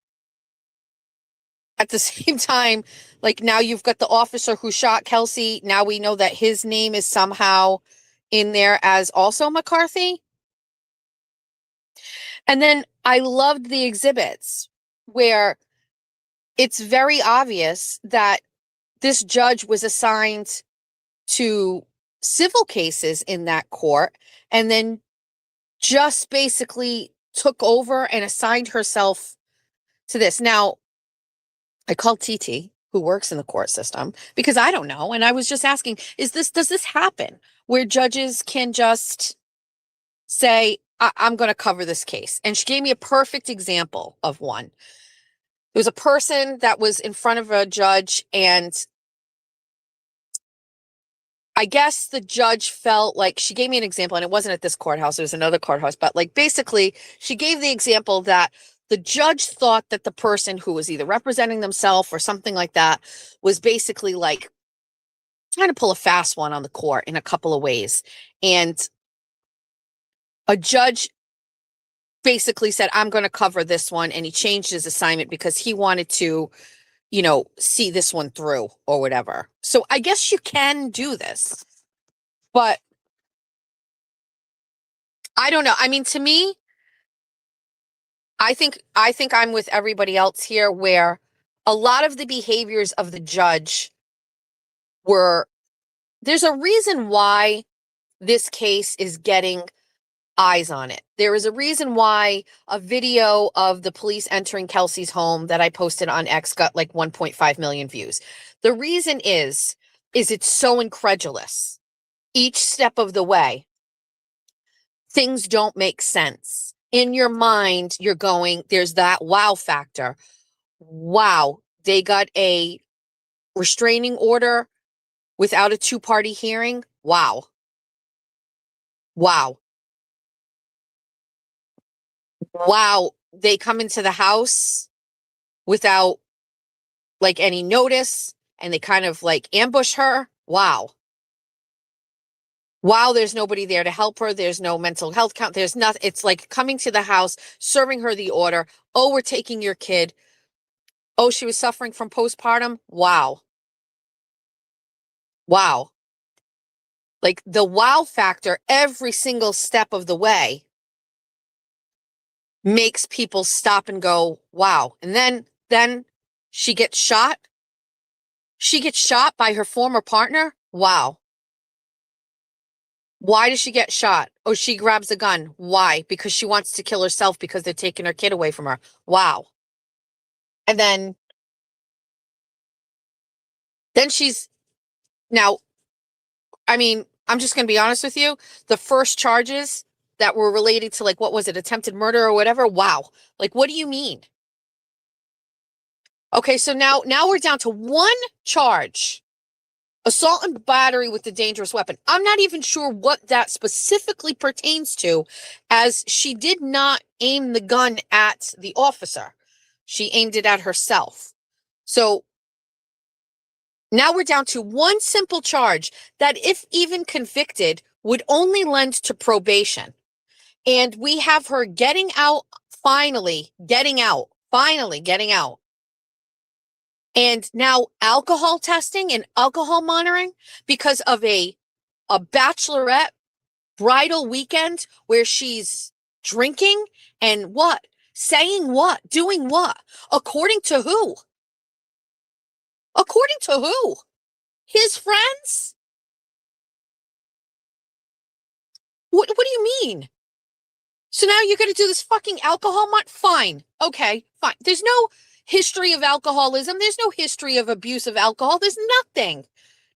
S3: at the same time, like, now you've got the officer who shot Kelsey. Now we know that his name is somehow in there as also McCarthy. And then I loved the exhibits where it's very obvious that this judge was assigned to civil cases in that court and then just basically took over and assigned herself to this. Now, I called TT, who works in the court system, because I don't know. And I was just asking, does this happen where judges can just say, I'm going to cover this case? And she gave me a perfect example of one. There was a person that was in front of a judge, and I guess the judge felt like, she gave me an example, and it wasn't at this courthouse, it was another courthouse, but like basically she gave the example that the judge thought that the person who was either representing themselves or something like that was basically like trying to pull a fast one on the court in a couple of ways. And a judge basically said, I'm going to cover this one. And he changed his assignment because he wanted to, see this one through or whatever. So I guess you can do this, but I don't know. I mean, to me, I think I'm with everybody else here, where a lot of the behaviors of the judge there's a reason why this case is getting eyes on it. There is a reason why a video of the police entering Kelsey's home that I posted on X got like 1.5 million views. The reason is it's so incredulous. Each step of the way, things don't make sense. In your mind, you're going, there's that wow factor. Wow, they got a restraining order without a two-party hearing. Wow. Wow. Wow, they come into the house without like any notice, and they kind of like ambush her. Wow. Wow, there's nobody there to help her. There's no mental health count. There's nothing. It's like coming to the house, serving her the order. Oh, we're taking your kid. Oh, she was suffering from postpartum. Wow. Wow. Like the wow factor every single step of the way makes people stop and go, wow. And then she gets shot. She gets shot by her former partner. Wow. Why does she get shot? Oh, she grabs a gun. Why? Because she wants to kill herself because they're taking her kid away from her. Wow. And then she's now, I mean, I'm just going to be honest with you. The first charges that were related to like, what was it? Attempted murder or whatever. Wow. Like, what do you mean? Okay. So now we're down to one charge. Assault and battery with a dangerous weapon. I'm not even sure what that specifically pertains to, as she did not aim the gun at the officer. She aimed it at herself. So now we're down to one simple charge that, if even convicted, would only lend to probation. And we have her getting out, finally getting out. And now alcohol testing and alcohol monitoring because of a bachelorette bridal weekend where she's drinking and what? Saying what? Doing what? According to who? According to who? His friends? What do you mean? So now you're going to do this fucking alcohol Fine. Okay, fine. There's no history of alcoholism. There's no history of abuse of alcohol. There's nothing.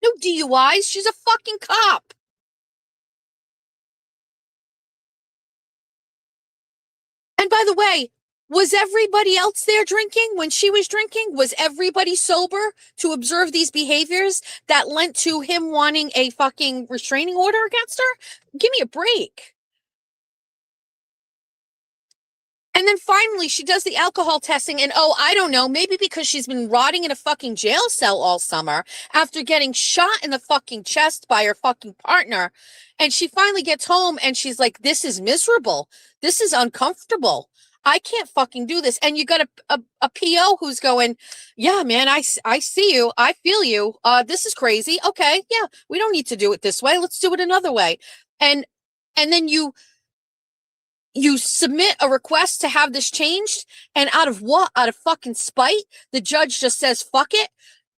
S3: No DUIs. She's a fucking cop. And by the way, was everybody else there drinking when she was drinking? Was everybody sober to observe these behaviors that lent to him wanting a fucking restraining order against her? Give me a break. And then finally, she does the alcohol testing, and oh, I don't know, maybe because she's been rotting in a fucking jail cell all summer after getting shot in the fucking chest by her fucking partner. And she finally gets home and she's like, this is miserable. This is uncomfortable. I can't fucking do this. And you got a PO who's going, yeah, man, I see you. I feel you. This is crazy. Okay. Yeah. We don't need to do it this way. Let's do it another way. And then you submit a request to have this changed, and out of what? Out of fucking spite, the judge just says, fuck it.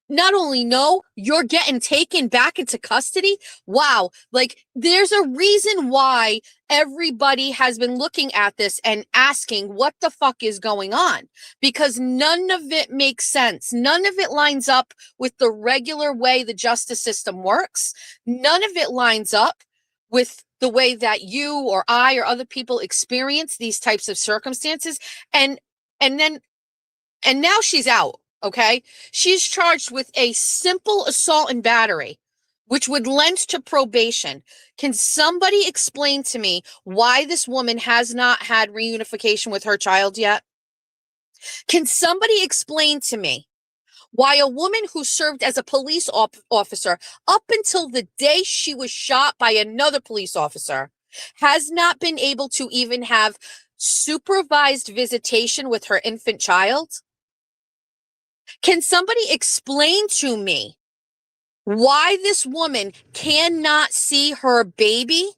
S3: not only no, you're getting taken back into custody. Wow. Like, there's a reason why everybody has been looking at this and asking what the fuck is going on, because none of it makes sense. None of it lines up with the regular way the justice system works. None of it lines up with the way that you or I or other people experience these types of circumstances. And now she's out. Okay. She's charged with a simple assault and battery, which would lend to probation. Can somebody explain to me why this woman has not had reunification with her child yet? Can somebody explain to me why a woman who served as a police officer up until the day she was shot by another police officer has not been able to even have supervised visitation with her infant child? Can somebody explain to me why this woman cannot see her baby?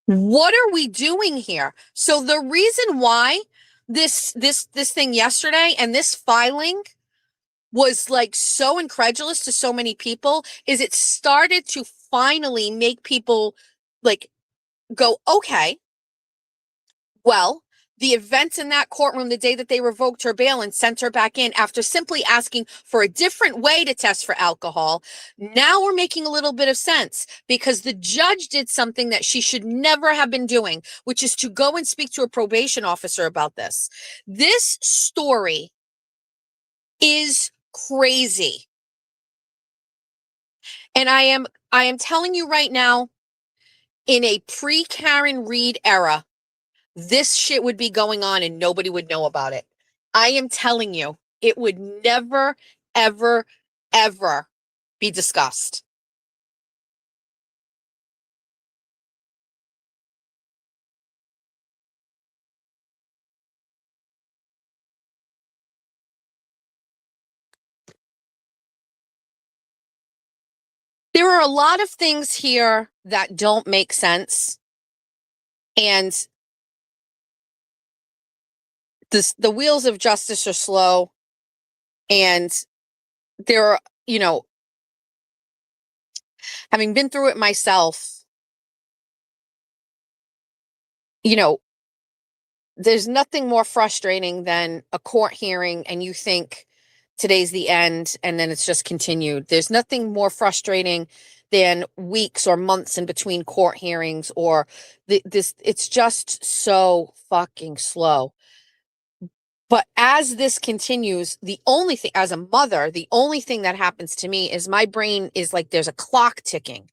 S3: What are we doing here? So the reason why this thing yesterday and this filing was like so incredulous to so many people is it started to finally make people like go, okay, well, the events in that courtroom the day that they revoked her bail and sent her back in after simply asking for a different way to test for alcohol, now we're making a little bit of sense because the judge did something that she should never have been doing, which is to go and speak to a probation officer about this. This story is crazy. And I am telling you right now, in a pre-Karen Read era, this shit would be going on and nobody would know about it. I am telling you, it would never, ever, ever be discussed. There are a lot of things here that don't make sense. And the wheels of justice are slow. And there are, having been through it myself, there's nothing more frustrating than a court hearing and you think today's the end and then it's just continued. There's nothing more frustrating than weeks or months in between court hearings or it's just so fucking slow. But as this continues, the only thing, as a mother, the only thing that happens to me is my brain is like there's a clock ticking.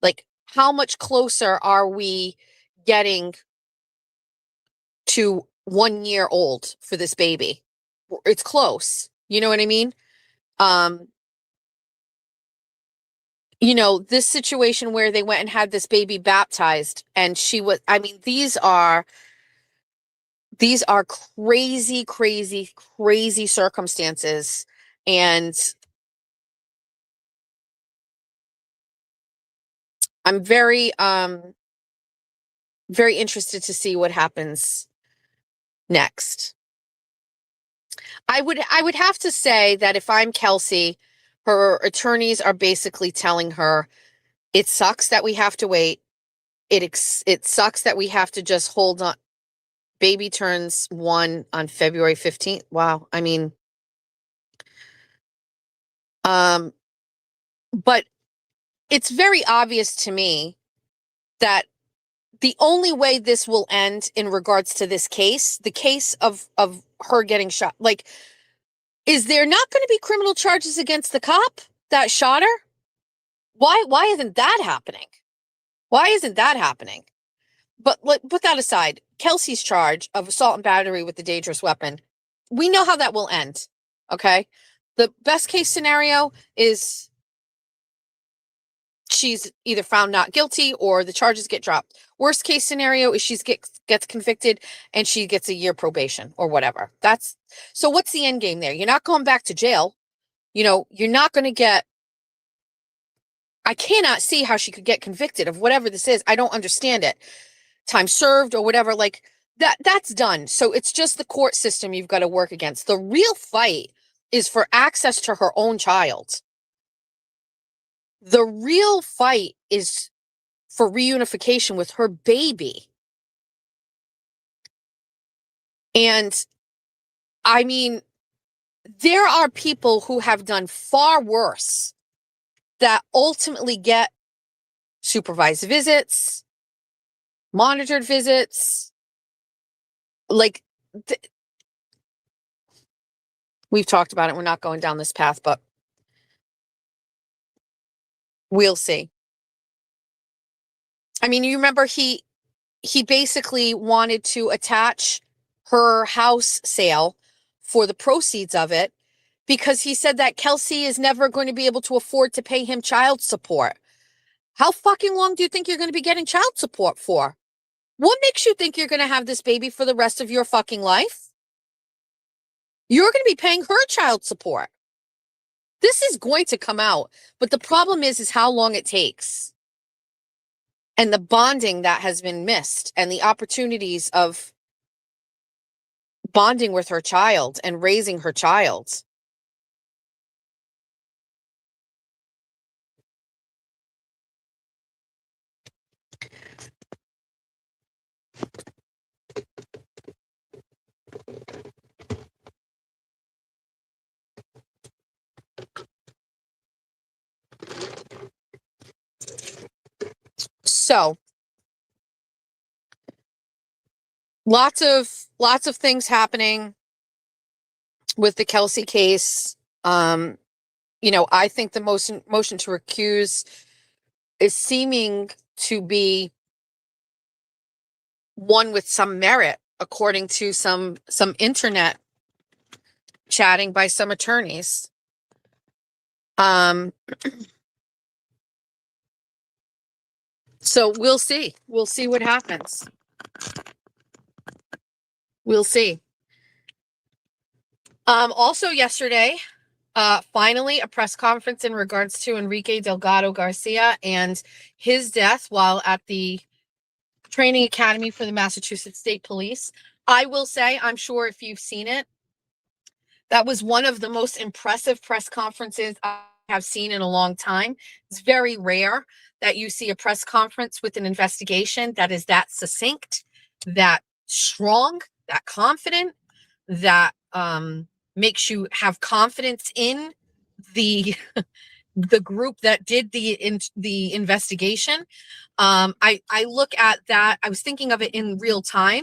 S3: Like, how much closer are we getting to 1 year old for this baby? It's close. You know what I mean? This situation where they went and had this baby baptized and she was, these are crazy, crazy, crazy circumstances. And I'm very, very interested to see what happens next. I would have to say that if I'm Kelsey, her attorneys are basically telling her, it sucks that we have to wait. It sucks that we have to just hold on. Baby turns 1 on February 15th. Wow. But it's very obvious to me that the only way this will end in regards to this case, the case of her getting shot, like, is there not going to be criminal charges against the cop that shot her? Why isn't that happening? Why isn't that happening? But put that aside, Kelsey's charge of assault and battery with a dangerous weapon, we know how that will end. Okay. The best case scenario is she's either found not guilty or the charges get dropped. Worst case scenario is she gets convicted and she gets a year probation or whatever. So what's the end game there? You're not going back to jail. You're not going to get, I cannot see how she could get convicted of whatever this is. I don't understand it. Time served or whatever. Like, that's done. So it's just the court system you've got to work against. The real fight is for access to her own child. The real fight is for reunification with her baby. And I mean, there are people who have done far worse that ultimately get supervised visits, monitored visits. Like, we've talked about it. We're not going down this path, but we'll see. I mean, you remember he basically wanted to attach her house sale for the proceeds of it because he said that Kelsey is never going to be able to afford to pay him child support. How fucking long do you think you're going to be getting child support for? What makes you think you're going to have this baby for the rest of your fucking life? You're going to be paying her child support. This is going to come out, but the problem is how long it takes. And the bonding that has been missed and the opportunities of bonding with her child and raising her child. So lots of things happening with the Kelsey case. You know, I think the motion to recuse is seeming to be one with some merit, according to some internet chatting by some attorneys. So we'll see. We'll see what happens. We'll see. Also yesterday, finally, a press conference in regards to Enrique Delgado Garcia and his death while at the training academy for the Massachusetts State Police. I will say, I'm sure if you've seen it, that was one of the most impressive press conferences I have seen in a long time. It's very rare that you see a press conference with an investigation that is that succinct, that strong, that confident, that makes you have confidence in the the group that did the investigation. I look at that. I was thinking of it in real time,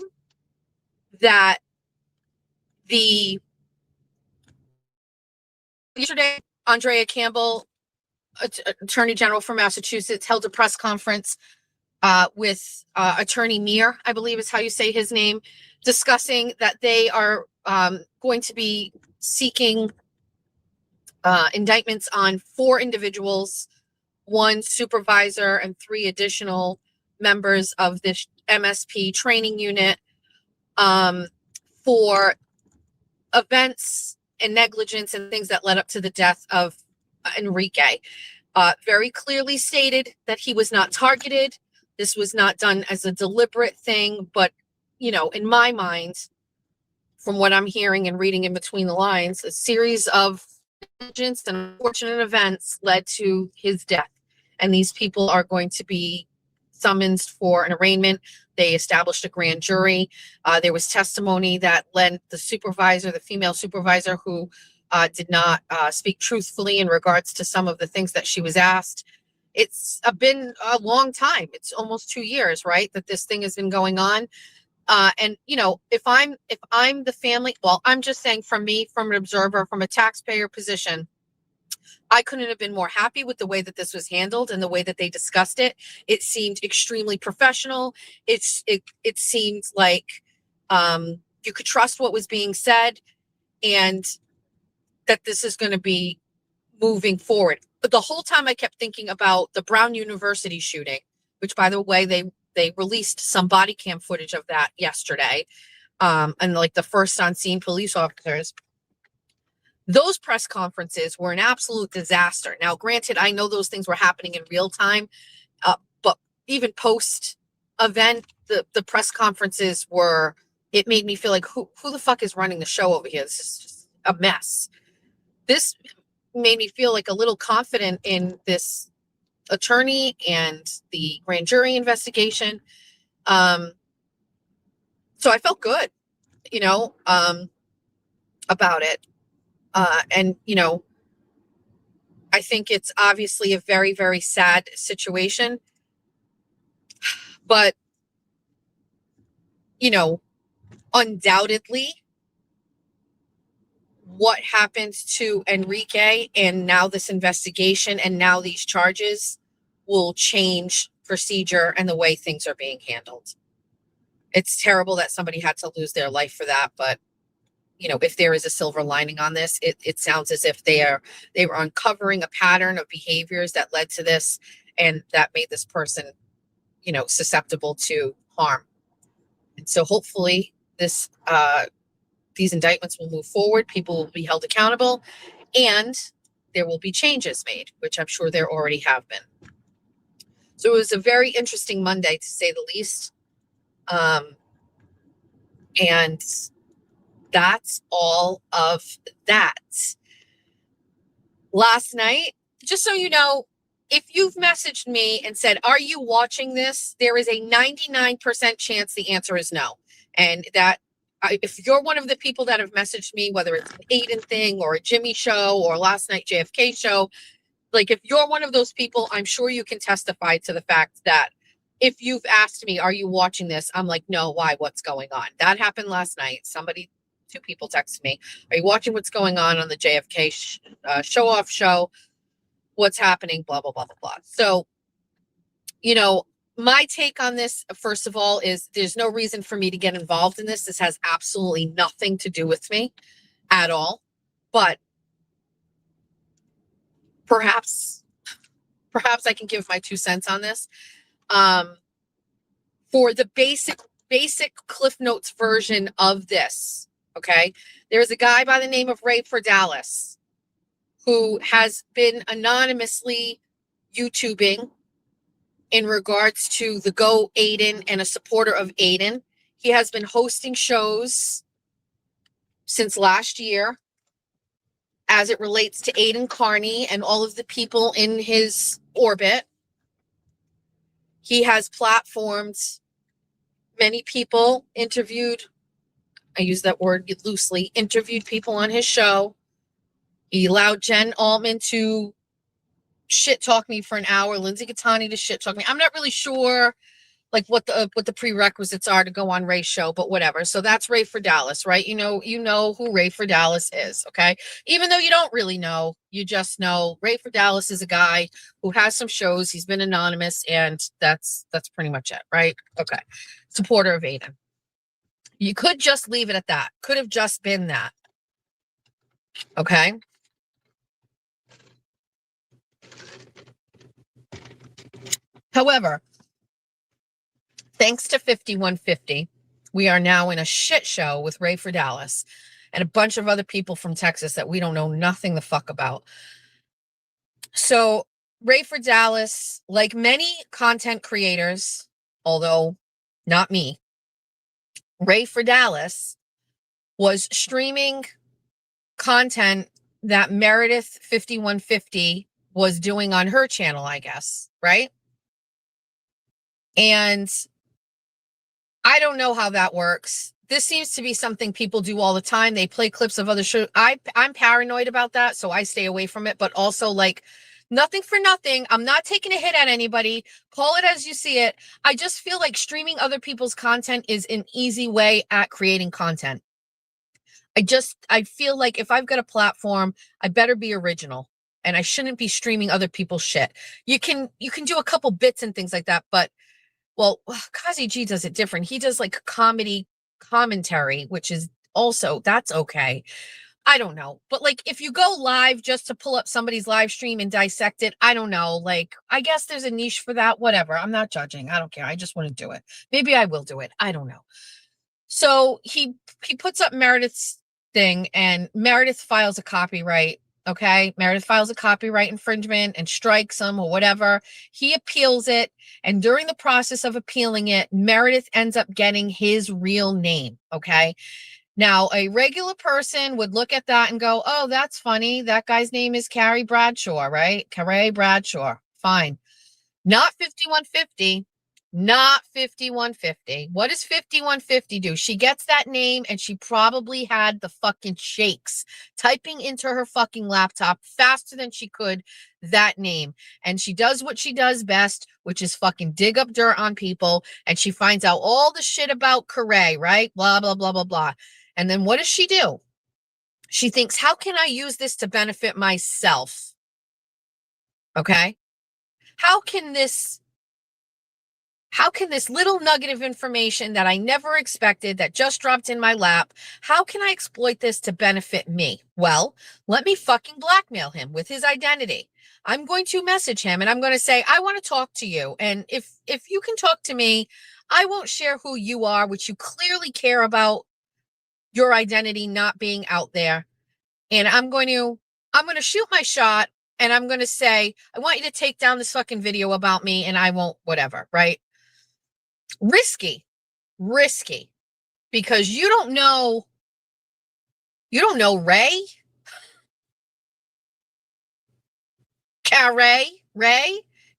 S3: that yesterday, Andrea Campbell, Attorney General for Massachusetts, held a press conference with Attorney Meir, I believe is how you say his name, discussing that they are going to be seeking indictments on 4 individuals, 1 supervisor, and 3 additional members of this MSP training unit for events and negligence and things that led up to the death of Enrique. Very clearly stated that he was not targeted. This was not done as a deliberate thing, but, you know, in my mind, from what I'm hearing and reading in between the lines, a series of negligence and unfortunate events led to his death. And these people are going to be summoned for an arraignment. They established a grand jury. There was testimony that led the supervisor, the female supervisor, who did not speak truthfully in regards to some of the things that she was asked. It's been a long time. It's almost 2 years, right, that this thing has been going on. And, you know, if I'm the family, well, I'm just saying from me, from an observer, from a taxpayer position, I couldn't have been more happy with the way that this was handled and the way that they discussed it. It seemed extremely professional. It seemed like you could trust what was being said and that this is going to be moving forward. But the whole time I kept thinking about the Brown University shooting, which, by the way, they released some body cam footage of that yesterday. And like the first on scene police officers. Those press conferences were an absolute disaster. Now, granted, I know those things were happening in real time, but even post event, the press conferences were it made me feel like who the fuck is running the show over here? This is just a mess. This made me feel like a little confident in this attorney and the grand jury investigation. So I felt good, about it. And, I think it's obviously a very, very sad situation, but, undoubtedly what happened to Enrique and now this investigation and now these charges will change procedure and the way things are being handled. It's terrible that somebody had to lose their life for that, but if there is a silver lining on this, it sounds as if they were uncovering a pattern of behaviors that led to this and that made this person, susceptible to harm. And so hopefully these indictments will move forward. People will be held accountable and there will be changes made, which I'm sure there already have been. So it was a very interesting Monday, to say the least. And that's all of that. Last night, just so you know, if you've messaged me and said, are you watching this? There is a 99% chance the answer is no. And that if you're one of the people that have messaged me, whether it's an Aiden thing or a Jimmy show or last night JFK show, like if you're one of those people, I'm sure you can testify to the fact that if you've asked me, are you watching this? I'm like, no, why? What's going on? That happened last night. Two people texted me, are you watching what's going on the JFK show off show? What's happening? Blah, blah, blah, blah, blah. So, my take on this, first of all, is there's no reason for me to get involved in this. This has absolutely nothing to do with me at all. But perhaps I can give my 2 cents on this. For the basic Cliff Notes version of this, okay? There's a guy by the name of Ray for Dallas who has been anonymously YouTubing in regards to the Go Aiden and a supporter of Aiden. He has been hosting shows since last year as it relates to Aiden Carney and all of the people in his orbit. He has platformed many people, interviewed, I use that word loosely, interviewed people on his show. He allowed Jen Altman to shit talk me for an hour, Lindsay Gattani to shit talk me. I'm not really sure like what the prerequisites are to go on Ray's show, but whatever. So that's Ray for Dallas, right? You know who Ray for Dallas is, okay? Even though you don't really know, you just know Ray for Dallas is a guy who has some shows. He's been anonymous, and that's pretty much it, right? Okay. Supporter of Aiden. You could just leave it at that. Could have just been that. Okay. However, thanks to 5150, we are now in a shit show with Ray for Dallas and a bunch of other people from Texas that we don't know nothing the fuck about. So Ray for Dallas, like many content creators, although not me, Ray for Dallas was streaming content that Meredith 5150 was doing on her channel, I guess, right? And I don't know how that works. This seems to be something people do all the time. They play clips of other shows. I'm paranoid about that, so I stay away from it. But also, like, nothing for nothing. I'm not taking a hit at anybody. Call it as you see it. I just feel like streaming other people's content is an easy way at creating content. I feel like if I've got a platform, I better be original, and I shouldn't be streaming other people's shit. You can do a couple bits and things like that, but well, Kazi G does it different. He does like comedy commentary, which is also, that's okay. I don't know. But like, if you go live just to pull up somebody's live stream and dissect it, I don't know. Like, I guess there's a niche for that. Whatever. I'm not judging. I don't care. I just want to do it. Maybe I will do it. I don't know. So he puts up Meredith's thing, and Meredith files a copyright Okay. Meredith files a copyright infringement and strikes him or whatever. He appeals it. And during the process of appealing it, Meredith ends up getting his real name. Okay. Now, a regular person would look at that and go, oh, that's funny. That guy's name is Carrie Bradshaw, right? Carrie Bradshaw. Fine. Not 5150. Not 5150. What does 5150 do? She gets that name and she probably had the fucking shakes typing into her fucking laptop faster than she could that name. And she does what she does best, which is fucking dig up dirt on people. And she finds out all the shit about Carey, right? Blah, blah, blah, blah, blah. And then what does she do? She thinks, how can I use this to benefit myself? Okay. How can this little nugget of information that I never expected that just dropped in my lap, how can I exploit this to benefit me? Well, let me fucking blackmail him with his identity. I'm going to message him and I'm going to say, I want to talk to you. And if you can talk to me, I won't share who you are, which you clearly care about your identity not being out there. And I'm going to shoot my shot and I'm going to say, I want you to take down this fucking video about me and I won't, whatever, right? Risky, because you don't know Ray,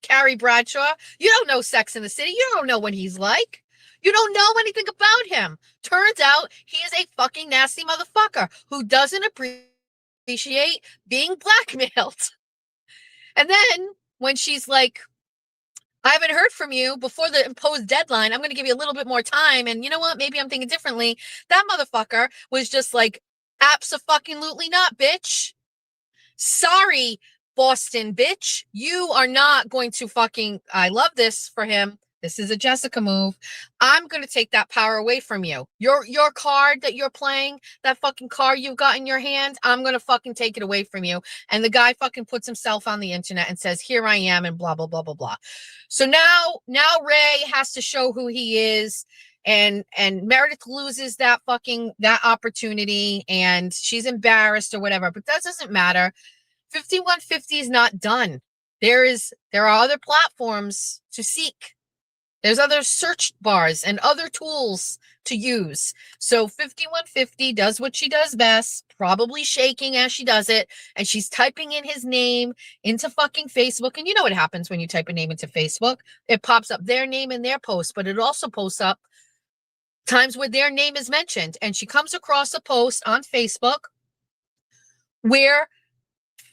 S3: Carrie Bradshaw. You don't know Sex in the City. You don't know what he's like. You don't know anything about him. Turns out he is a fucking nasty motherfucker who doesn't appreciate being blackmailed. And then when she's like, I haven't heard from you before the imposed deadline, I'm going to give you a little bit more time. And you know what? Maybe I'm thinking differently. That motherfucker was just like, abso-fucking-lutely not, bitch. Sorry, Boston bitch. You are not going to fucking, I love this for him. This is a Jessica move. I'm going to take that power away from you. Your card that you're playing, that fucking card you've got in your hand, I'm going to fucking take it away from you. And the guy fucking puts himself on the internet and says, here I am and blah, blah, blah, blah, blah. So now Ray has to show who he is. And Meredith loses that opportunity and she's embarrassed or whatever, but that doesn't matter. 5150 is not done. There are other platforms to seek. There's other search bars and other tools to use. So 5150 does what she does best, probably shaking as she does it. And she's typing in his name into fucking Facebook. And you know what happens when you type a name into Facebook? It pops up their name in their post, but it also posts up times where their name is mentioned. And she comes across a post on Facebook where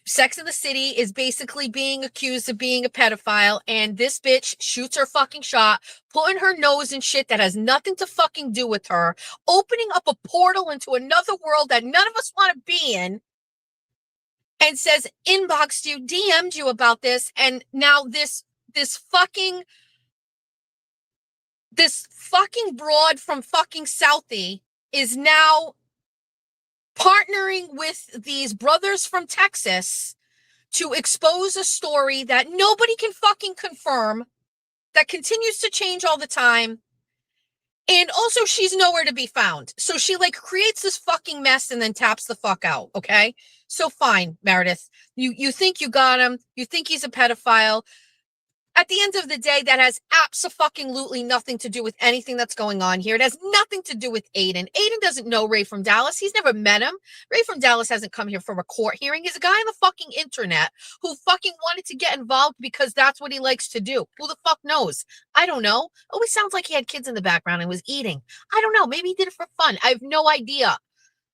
S3: Sex in the City is basically being accused of being a pedophile, and this bitch shoots her fucking shot, putting her nose in shit that has nothing to fucking do with her, opening up a portal into another world that none of us want to be in, and says, inboxed you, DM'd you about this, and now this fucking broad from fucking Southie is now partnering with these brothers from Texas to expose a story that nobody can fucking confirm, that continues to change all the time. And also she's nowhere to be found. So she like creates this fucking mess and then taps the fuck out. Okay. So fine, Meredith, you think you got him. You think he's a pedophile. At the end of the day, that has abso-fucking-lutely nothing to do with anything that's going on here. It has nothing to do with Aiden. Aiden doesn't know Ray from Dallas. He's never met him. Ray from Dallas hasn't come here for a court hearing. He's a guy on the fucking internet who fucking wanted to get involved because that's what he likes to do. Who the fuck knows? I don't know. Always sounds like he had kids in the background and was eating. I don't know. Maybe he did it for fun. I have no idea.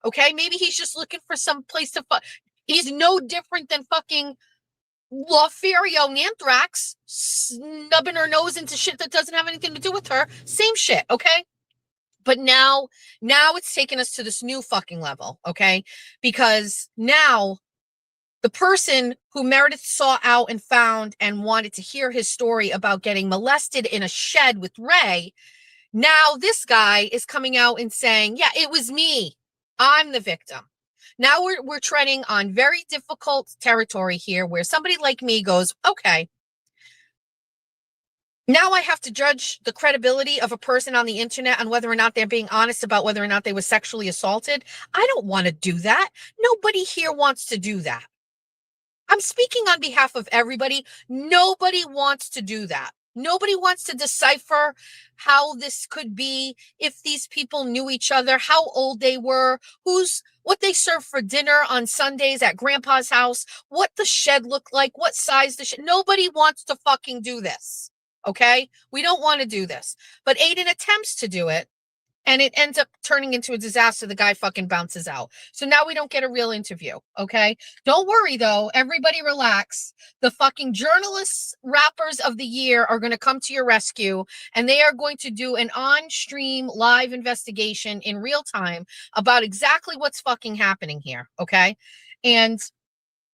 S3: Okay? Maybe he's just looking for some place to fuck. He's no different than fucking Lothario Nanthrax snubbing her nose into shit that doesn't have anything to do with her. Same shit, okay? But now it's taken us to this new fucking level, okay? Because now the person who Meredith sought out and found and wanted to hear his story about getting molested in a shed with Ray, now this guy is coming out and saying, yeah, it was me. I'm the victim. Now we're treading on very difficult territory here where somebody like me goes, okay, now I have to judge the credibility of a person on the internet on whether or not they're being honest about whether or not they were sexually assaulted. I don't want to do that. Nobody here wants to do that. I'm speaking on behalf of everybody. Nobody wants to do that. Nobody wants to decipher how this could be, if these people knew each other, how old they were, what they served for dinner on Sundays at grandpa's house, what the shed looked like, what size the shed. Nobody wants to fucking do this. Okay? We don't want to do this. But Aiden attempts to do it. And it ends up turning into a disaster. The guy fucking bounces out. So now we don't get a real interview. Okay. Don't worry though. Everybody relax. The fucking journalists, rappers of the year are going to come to your rescue, and they are going to do an on-stream live investigation in real time about exactly what's fucking happening here. Okay. And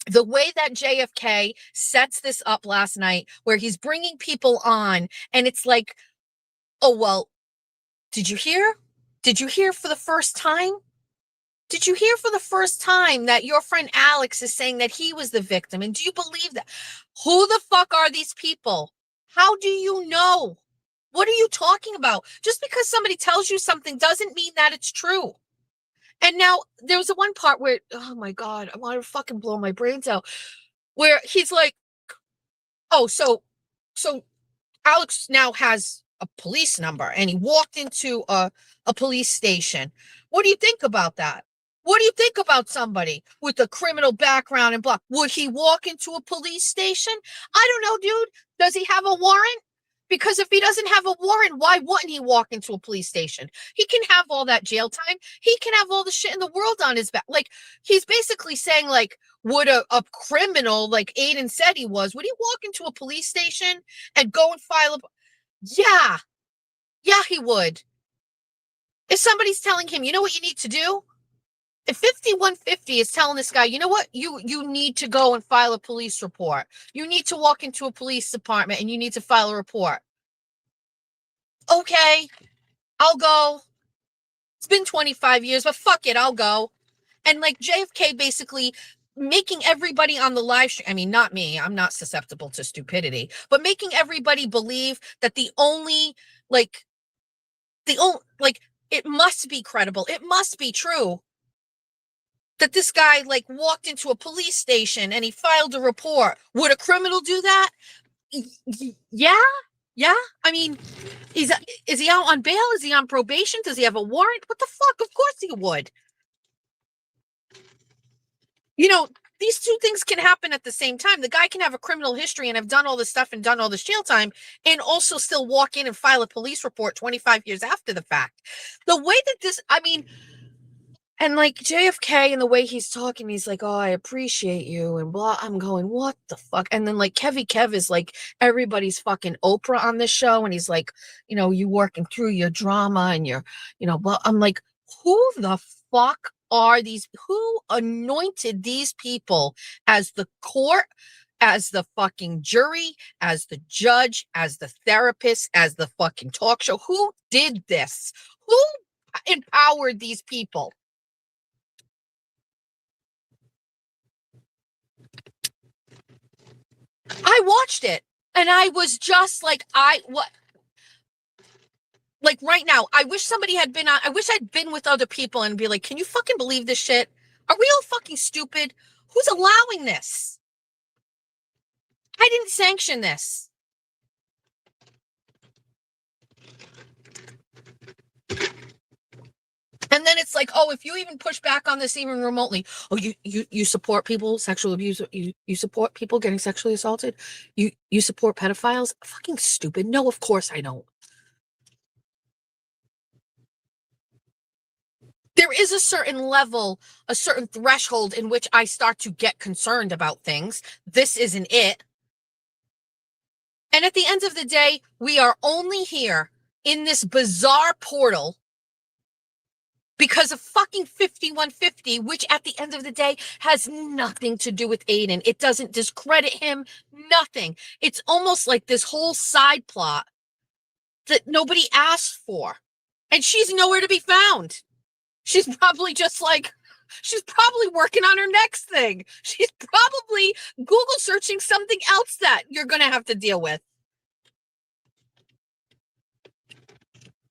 S3: the way that JFK sets this up last night, where he's bringing people on, and it's like, oh, well, did you hear? Did you hear for the first time? Did you hear for the first time that your friend Alex is saying that he was the victim? And do you believe that? Who the fuck are these people? How do you know? What are you talking about? Just because somebody tells you something doesn't mean that it's true. And now there was the one part where, oh my God, I want to fucking blow my brains out, where he's like, oh, so Alex now has a police number, and he walked into a police station. What do you think about that? What do you think about somebody with a criminal background and blah? Would he walk into a police station? I don't know, dude. Does he have a warrant? Because if he doesn't have a warrant, why wouldn't he walk into a police station? He can have all that jail time. He can have all the shit in the world on his back. Like, he's basically saying, like, would a criminal, like Aiden said he was, would he walk into a police station and go and file a... Yeah, he would. If somebody's telling him, you know what you need to do? If 5150 is telling this guy, you know what? You need to go and file a police report. You need to walk into a police department and you need to file a report. Okay, I'll go. It's been 25 years, but fuck it, I'll go. And like JFK basically making everybody on the live stream, I mean, not me, I'm not susceptible to stupidity, but making everybody believe that it must be credible. It must be true that this guy like walked into a police station and he filed a report. Would a criminal do that? Yeah. I mean, is he out on bail? Is he on probation? Does he have a warrant? What the fuck? Of course he would. You know, these two things can happen at the same time. The guy can have a criminal history and have done all this stuff and done all this jail time and also still walk in and file a police report 25 years after the fact. The way that this, I mean, and like JFK and the way he's talking, he's like, oh, I appreciate you and blah. I'm going, what the fuck? And then like Kev is like everybody's fucking Oprah on this show. And he's like, you know, you working through your drama and your, you know, blah. I'm like, who the fuck are these? Who anointed these people as the court, as the fucking jury, as the judge, as the therapist, as the fucking talk show? Who did this? Who empowered these people? I watched it and I was just like, like right now, I wish somebody had been on, I wish I'd been with other people and be like, can you fucking believe this shit? Are we all fucking stupid? Who's allowing this? I didn't sanction this. And then it's like, oh, if you even push back on this even remotely, oh, you support people, sexual abuse, you support people getting sexually assaulted, you support pedophiles? Fucking stupid. No, of course I don't. There is a certain level, a certain threshold in which I start to get concerned about things. This isn't it. And at the end of the day, we are only here in this bizarre portal because of fucking 5150, which at the end of the day has nothing to do with Aiden. It doesn't discredit him, nothing. It's almost like this whole side plot that nobody asked for. And she's nowhere to be found. She's probably just like, she's probably working on her next thing. She's probably Google searching something else that you're going to have to deal with.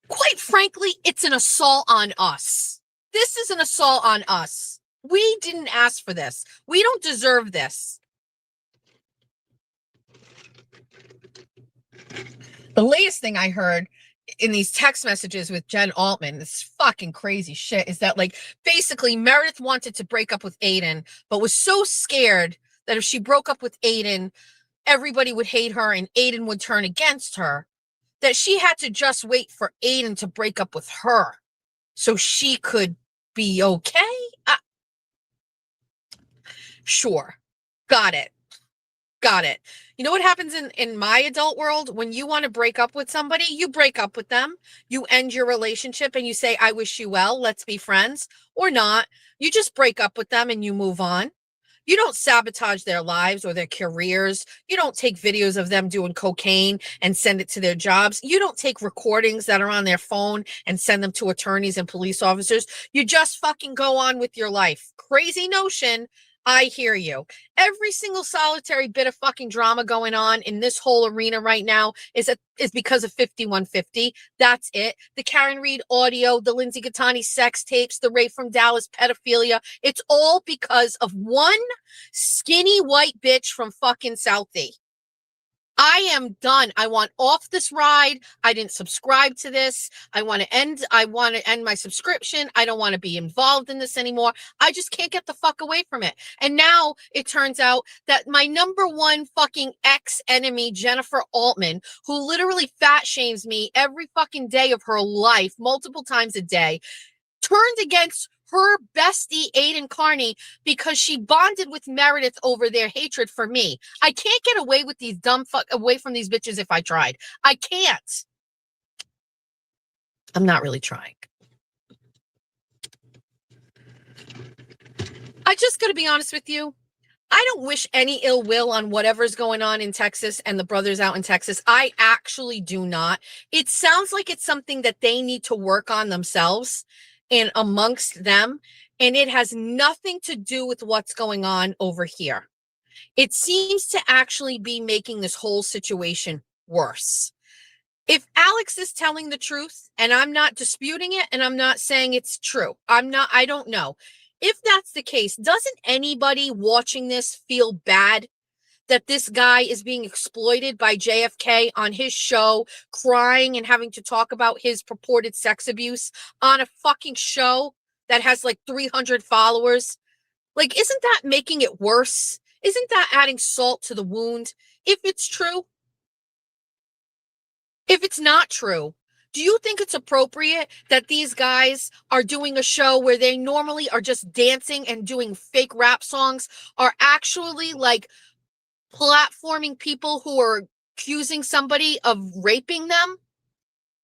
S3: Quite frankly, it's an assault on us. This is an assault on us. We didn't ask for this. We don't deserve this. The latest thing I heard in these text messages with Jen Altman, this fucking crazy shit, is that like basically Meredith wanted to break up with Aiden, but was so scared that if she broke up with Aiden, everybody would hate her and Aiden would turn against her, that she had to just wait for Aiden to break up with her so she could be okay. Sure. Got it. You know what happens in my adult world? When you want to break up with somebody, you break up with them. You end your relationship and you say, I wish you well. Let's be friends. Or not. You just break up with them and you move on. You don't sabotage their lives or their careers. You don't take videos of them doing cocaine and send it to their jobs. You don't take recordings that are on their phone and send them to attorneys and police officers. You just fucking go on with your life. Crazy notion. I hear you. Every single solitary bit of fucking drama going on in this whole arena right now is because of 5150. That's it. The Karen Reed audio, the Lindsay Gattani sex tapes, the Ray from Dallas pedophilia. It's all because of one skinny white bitch from fucking Southie. I am done. I want off this ride. I didn't subscribe to this. I want to end my subscription. I don't want to be involved in this anymore. I just can't get the fuck away from it. And now it turns out that my number one fucking ex-enemy, Jennifer Altman, who literally fat shames me every fucking day of her life, multiple times a day, turned against her bestie Aiden Carney because she bonded with Meredith over their hatred for me. I can't get away with these away from these bitches if I tried. I can't. I'm not really trying. I just got to be honest with you. I don't wish any ill will on whatever's going on in Texas and the brothers out in Texas. I actually do not. It sounds like it's something that they need to work on themselves and amongst them, and it has nothing to do with what's going on over here. It seems to actually be making this whole situation worse. If Alex is telling the truth, and I'm not disputing it, and I'm not saying it's true, I don't know. If that's the case, doesn't anybody watching this feel bad that this guy is being exploited by JFK on his show, crying and having to talk about his purported sex abuse on a fucking show that has like 300 followers? Like, isn't that making it worse? Isn't that adding salt to the wound? If it's true? If it's not true, do you think it's appropriate that these guys are doing a show where they normally are just dancing and doing fake rap songs, are actually like platforming people who are accusing somebody of raping them?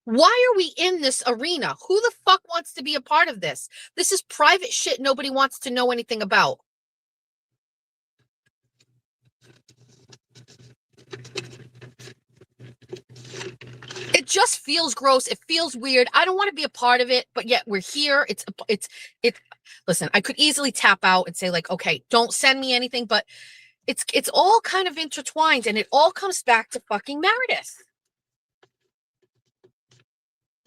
S3: Why are we in this arena? Who the fuck wants to be a part of this? This is private shit nobody wants to know anything about. It just feels gross. It feels weird. I don't want to be a part of it, but yet we're here. It's listen, I could easily tap out and say like, okay, don't send me anything, but it's all kind of intertwined, and it all comes back to fucking Meredith.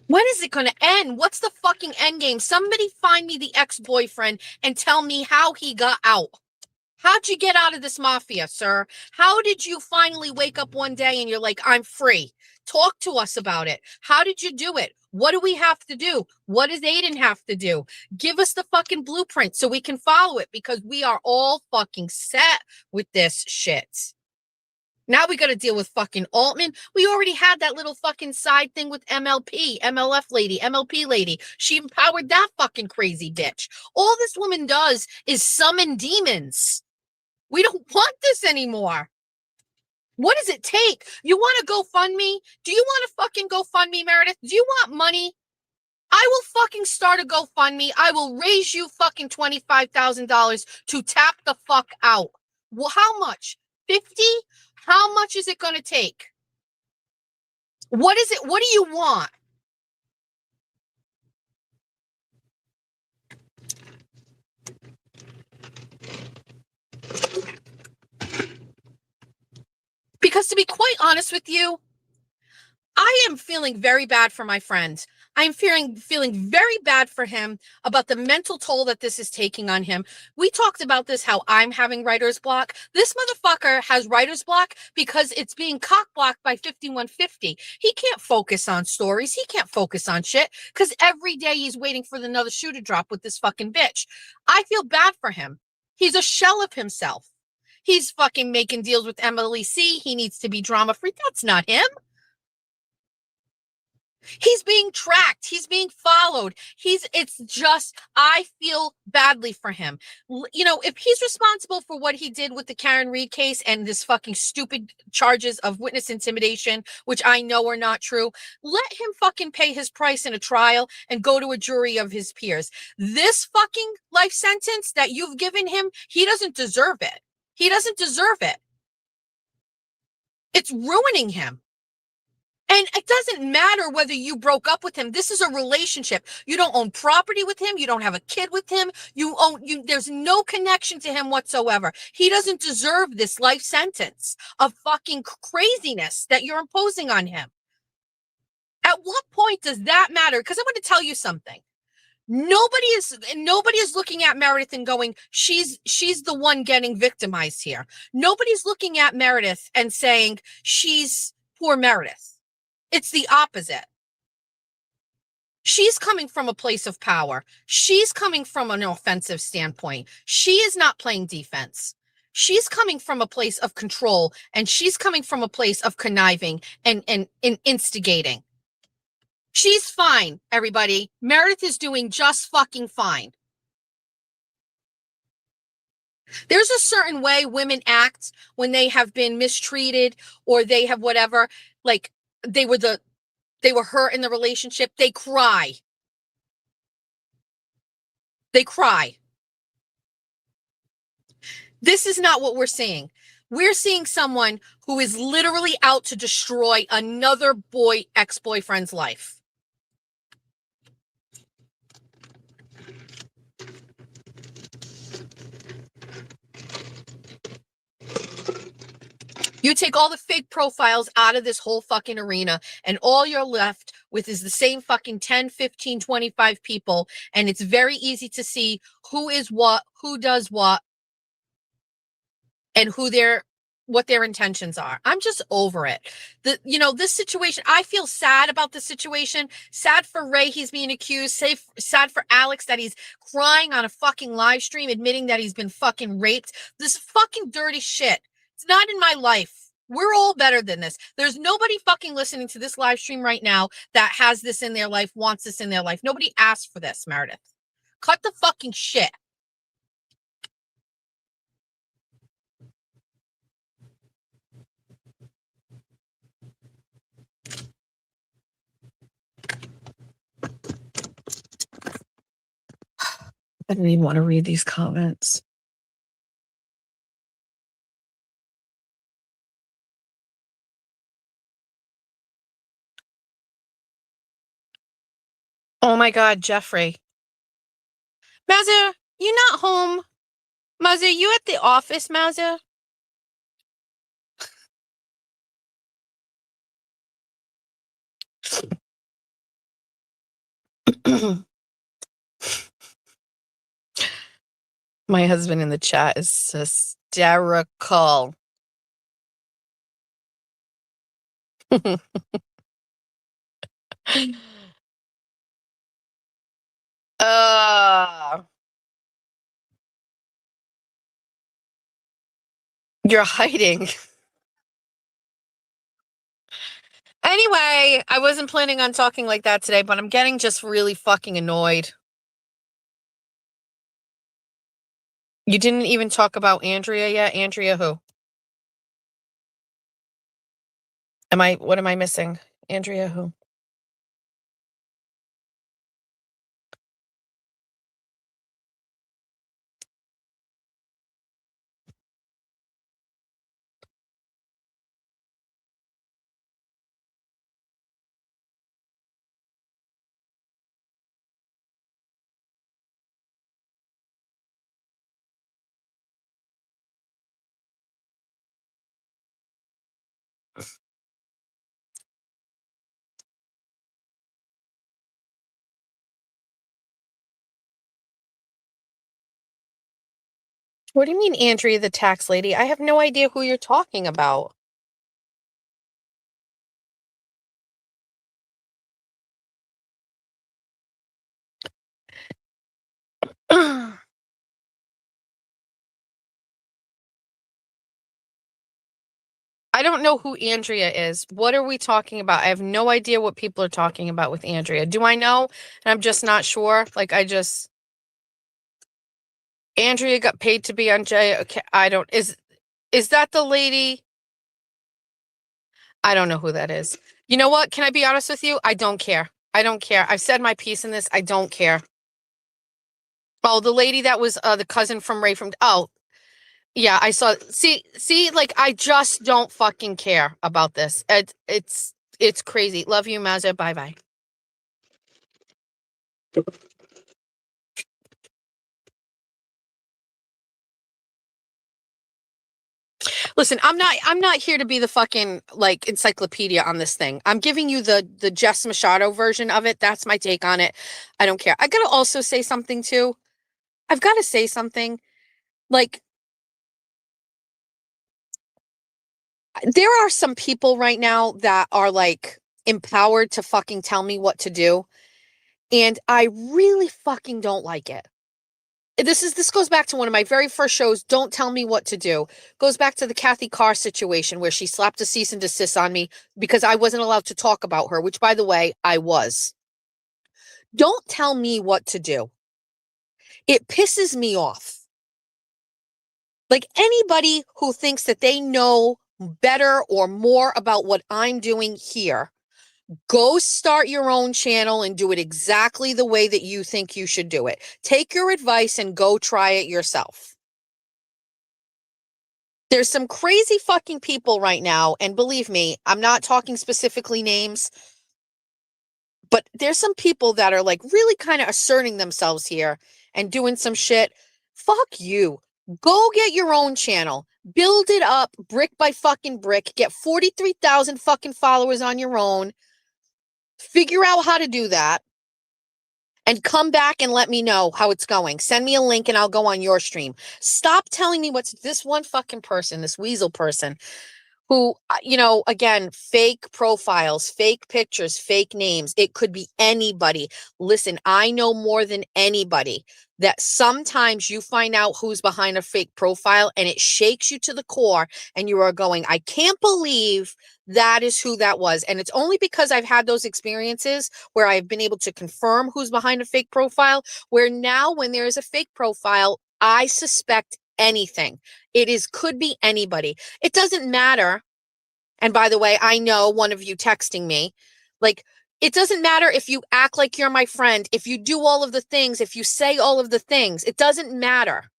S3: When is it going to end? What's the fucking end game? Somebody find me the ex-boyfriend and tell me how he got out. How'd you get out of this mafia, sir? How did you finally wake up one day and you're like, I'm free? Talk to us about it. How did you do it? What do we have to do? What does Aiden have to do? Give us the fucking blueprint so we can follow it, because we are all fucking set with this shit. Now we got to deal with fucking Altman. We already had that little fucking side thing with MLP lady. She empowered that fucking crazy bitch. All this woman does is summon demons. We don't want this anymore. What does it take? You want to GoFundMe? Do you want to fucking GoFundMe, Meredith? Do you want money? I will fucking start a GoFundMe. I will raise you fucking $25,000 to tap the fuck out. Well, how much? 50? How much is it going to take? What is it? What do you want? Because to be quite honest with you, I am feeling very bad for my friend. I'm feeling very bad for him about the mental toll that this is taking on him. We talked about this, how I'm having writer's block. This motherfucker has writer's block because it's being cock blocked by 5150. He can't focus on stories. He can't focus on shit because every day he's waiting for another shoe to drop with this fucking bitch. I feel bad for him. He's a shell of himself. He's fucking making deals with Emily C. He needs to be drama free. That's not him. He's being tracked. He's being followed. It's just, I feel badly for him. You know, if he's responsible for what he did with the Karen Reed case and this fucking stupid charges of witness intimidation, which I know are not true, let him fucking pay his price in a trial and go to a jury of his peers. This fucking life sentence that you've given him, he doesn't deserve it. He doesn't deserve it. It's ruining him. And it doesn't matter whether you broke up with him. This is a relationship. You don't own property with him. You don't have a kid with him. There's no connection to him whatsoever. He doesn't deserve this life sentence of fucking craziness that you're imposing on him. At what point does that matter? Because I want to tell you something. Nobody is looking at Meredith and going, she's the one getting victimized here. Nobody's looking at Meredith and saying she's poor Meredith. It's the opposite. She's coming from a place of power. She's coming from an offensive standpoint. She is not playing defense. She's coming from a place of control, and she's coming from a place of conniving and instigating. She's fine, everybody. Meredith is doing just fucking fine. There's a certain way women act when they have been mistreated or they have whatever, like they were hurt in the relationship. They cry. They cry. This is not what we're seeing. We're seeing someone who is literally out to destroy another ex-boyfriend's life. You take all the fake profiles out of this whole fucking arena, and all you're left with is the same fucking 10, 15, 25 people. And it's very easy to see who is what, who does what, and what their intentions are. I'm just over it. This situation, I feel sad about the situation. Sad for Ray, he's being accused. Sad for Alex that he's crying on a fucking live stream, admitting that he's been fucking raped. This fucking dirty shit. It's not in my life. We're all better than this. There's nobody fucking listening to this live stream right now that has this in their life, wants this in their life. Nobody asked for this, Meredith. Cut the fucking shit.
S2: I didn't even want to read these comments.
S3: Oh my God, Jeffrey. Mazzer, you're not home. Mazzer, you at the office, Mazzer? My husband in the chat is hysterical. You're hiding. Anyway, I wasn't planning on talking like that today, but I'm getting just really fucking annoyed. You didn't even talk about Andrea yet? Andrea who? What am I missing? Andrea who? What do you mean, Andrea, the tax lady? I have no idea who you're talking about. I don't know who Andrea is. What are we talking about? I have no idea what people are talking about with Andrea. Do I know? And I'm just not sure. Like, Andrea got paid to be on Jay. Okay, is that the lady? I don't know who that is. You know what? Can I be honest with you? I don't care. I don't care. I've said my piece in this. I don't care. Oh, the lady that was the cousin from Ray from. Oh, yeah, I saw. See, like I just don't fucking care about this. It's crazy. Love you, Mazza. Bye bye. Listen, I'm not here to be the fucking like encyclopedia on this thing. I'm giving you the Jess Machado version of it. That's my take on it. I don't care. I gotta also say something too. I've got to say something. Like, there are some people right now that are like empowered to fucking tell me what to do. And I really fucking don't like it. This goes back to one of my very first shows. Don't tell me what to do. Goes back to the Kathy Carr situation where she slapped a cease and desist on me because I wasn't allowed to talk about her, which by the way, I was. Don't tell me what to do. It pisses me off. Like anybody who thinks that they know better or more about what I'm doing here, go start your own channel and do it exactly the way that you think you should do it. Take your advice and go try it yourself. There's some crazy fucking people right now, and believe me, I'm not talking specifically names, but there's some people that are like really kind of asserting themselves here and doing some shit. Fuck you. Go get your own channel. Build it up brick by fucking brick. Get 43,000 fucking followers on your own. Figure out how to do that. And come back and let me know how it's going. Send me a link and I'll go on your stream. Stop telling me what's this one fucking person, this weasel person who, again, fake profiles, fake pictures, fake names. It could be anybody. Listen, I know more than anybody that sometimes you find out who's behind a fake profile and it shakes you to the core and you are going, I can't believe that is who that was. And it's only because I've had those experiences where I've been able to confirm who's behind a fake profile, where now when there is a fake profile, I suspect anything. Could be anybody. It doesn't matter. And by the way, I know one of you texting me, like, it doesn't matter if you act like you're my friend, if you do all of the things, if you say all of the things, it doesn't matter.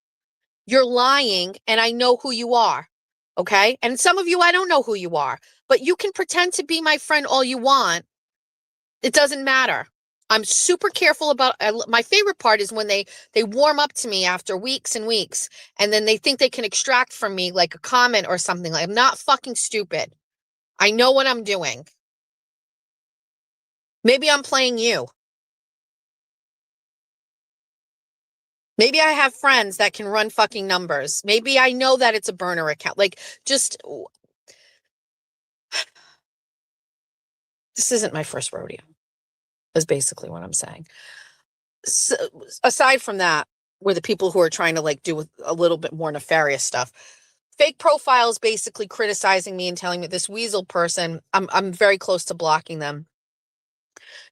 S3: You're lying and I know who you are. Okay. And some of you, I don't know who you are, but you can pretend to be my friend all you want. It doesn't matter. I'm super careful about, my favorite part is when they warm up to me after weeks and weeks, and then they think they can extract from me like a comment or something. Like, I'm not fucking stupid. I know what I'm doing. Maybe I'm playing you. Maybe I have friends that can run fucking numbers. Maybe I know that it's a burner account. Like, just, this isn't my first rodeo, is basically what I'm saying. So, aside from that, were the people who are trying to like do a little bit more nefarious stuff. Fake profiles basically criticizing me and telling me this weasel person, I'm very close to blocking them.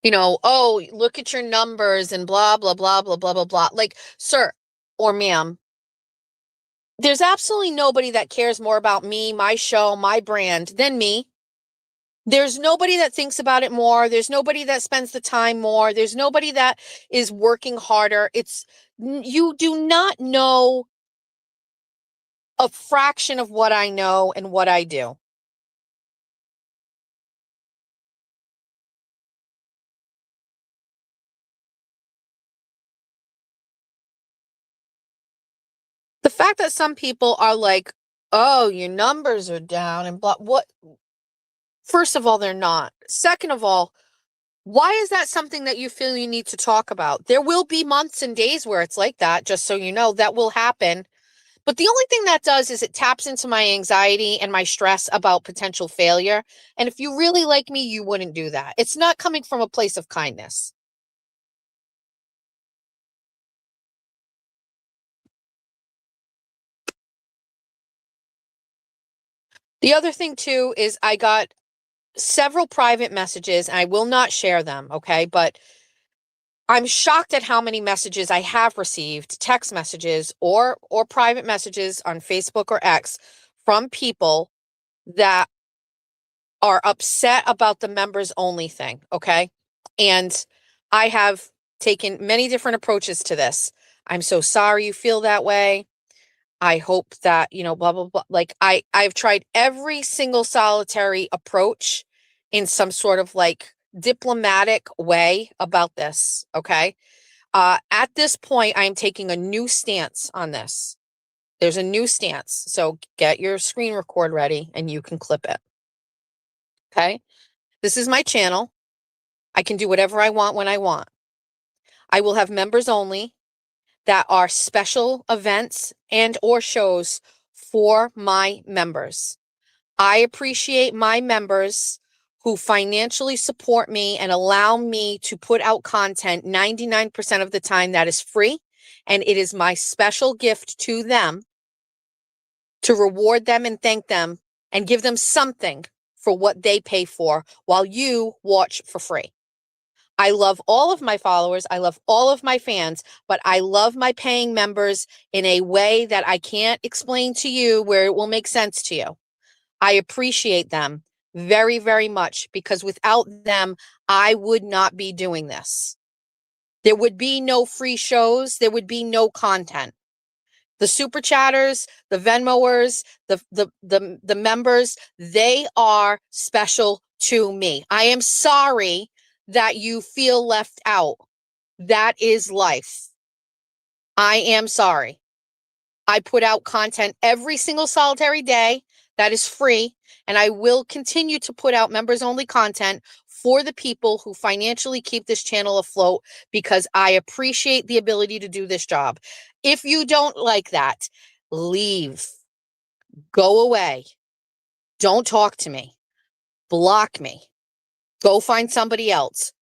S3: Oh, look at your numbers and blah, blah, blah, blah, blah, blah, blah. Like, sir or ma'am, there's absolutely nobody that cares more about me, my show, my brand than me. There's nobody that thinks about it more. There's nobody that spends the time more. There's nobody that is working harder. You do not know a fraction of what I know and what I do. The fact that some people are like, oh, your numbers are down and blah, what? First of all, they're not. Second of all, why is that something that you feel you need to talk about? There will be months and days where it's like that, just so you know, that will happen. But the only thing that does is it taps into my anxiety and my stress about potential failure. And if you really like me, you wouldn't do that. It's not coming from a place of kindness. The other thing too is I got several private messages, and I will not share them, okay? But I'm shocked at how many messages I have received, text messages or private messages on Facebook or X from people that are upset about the members only thing, okay? And I have taken many different approaches to this. I'm so sorry you feel that way. I hope that, blah, blah, blah. Like I've tried every single solitary approach in some sort of like diplomatic way about this. Okay. At this point, I'm taking a new stance on this. There's a new stance. So get your screen record ready and you can clip it. Okay. This is my channel. I can do whatever I want when I want. I will have members only that are special events and or shows for my members. I appreciate my members who financially support me and allow me to put out content 99% of the time that is free. And it is my special gift to them to reward them and thank them and give them something for what they pay for while you watch for free. I love all of my followers. I love all of my fans, but I love my paying members in a way that I can't explain to you where it will make sense to you. I appreciate them very, very much because without them, I would not be doing this. There would be no free shows. There would be no content. The super chatters, the Venmoers, the members, they are special to me. I am sorry that you feel left out. That is life. I am sorry. I put out content every single solitary day that is free, and I will continue to put out members only content for the people who financially keep this channel afloat because I appreciate the ability to do this job. If you don't like that, leave. Go away. Don't talk to me. Block me. Go find somebody else.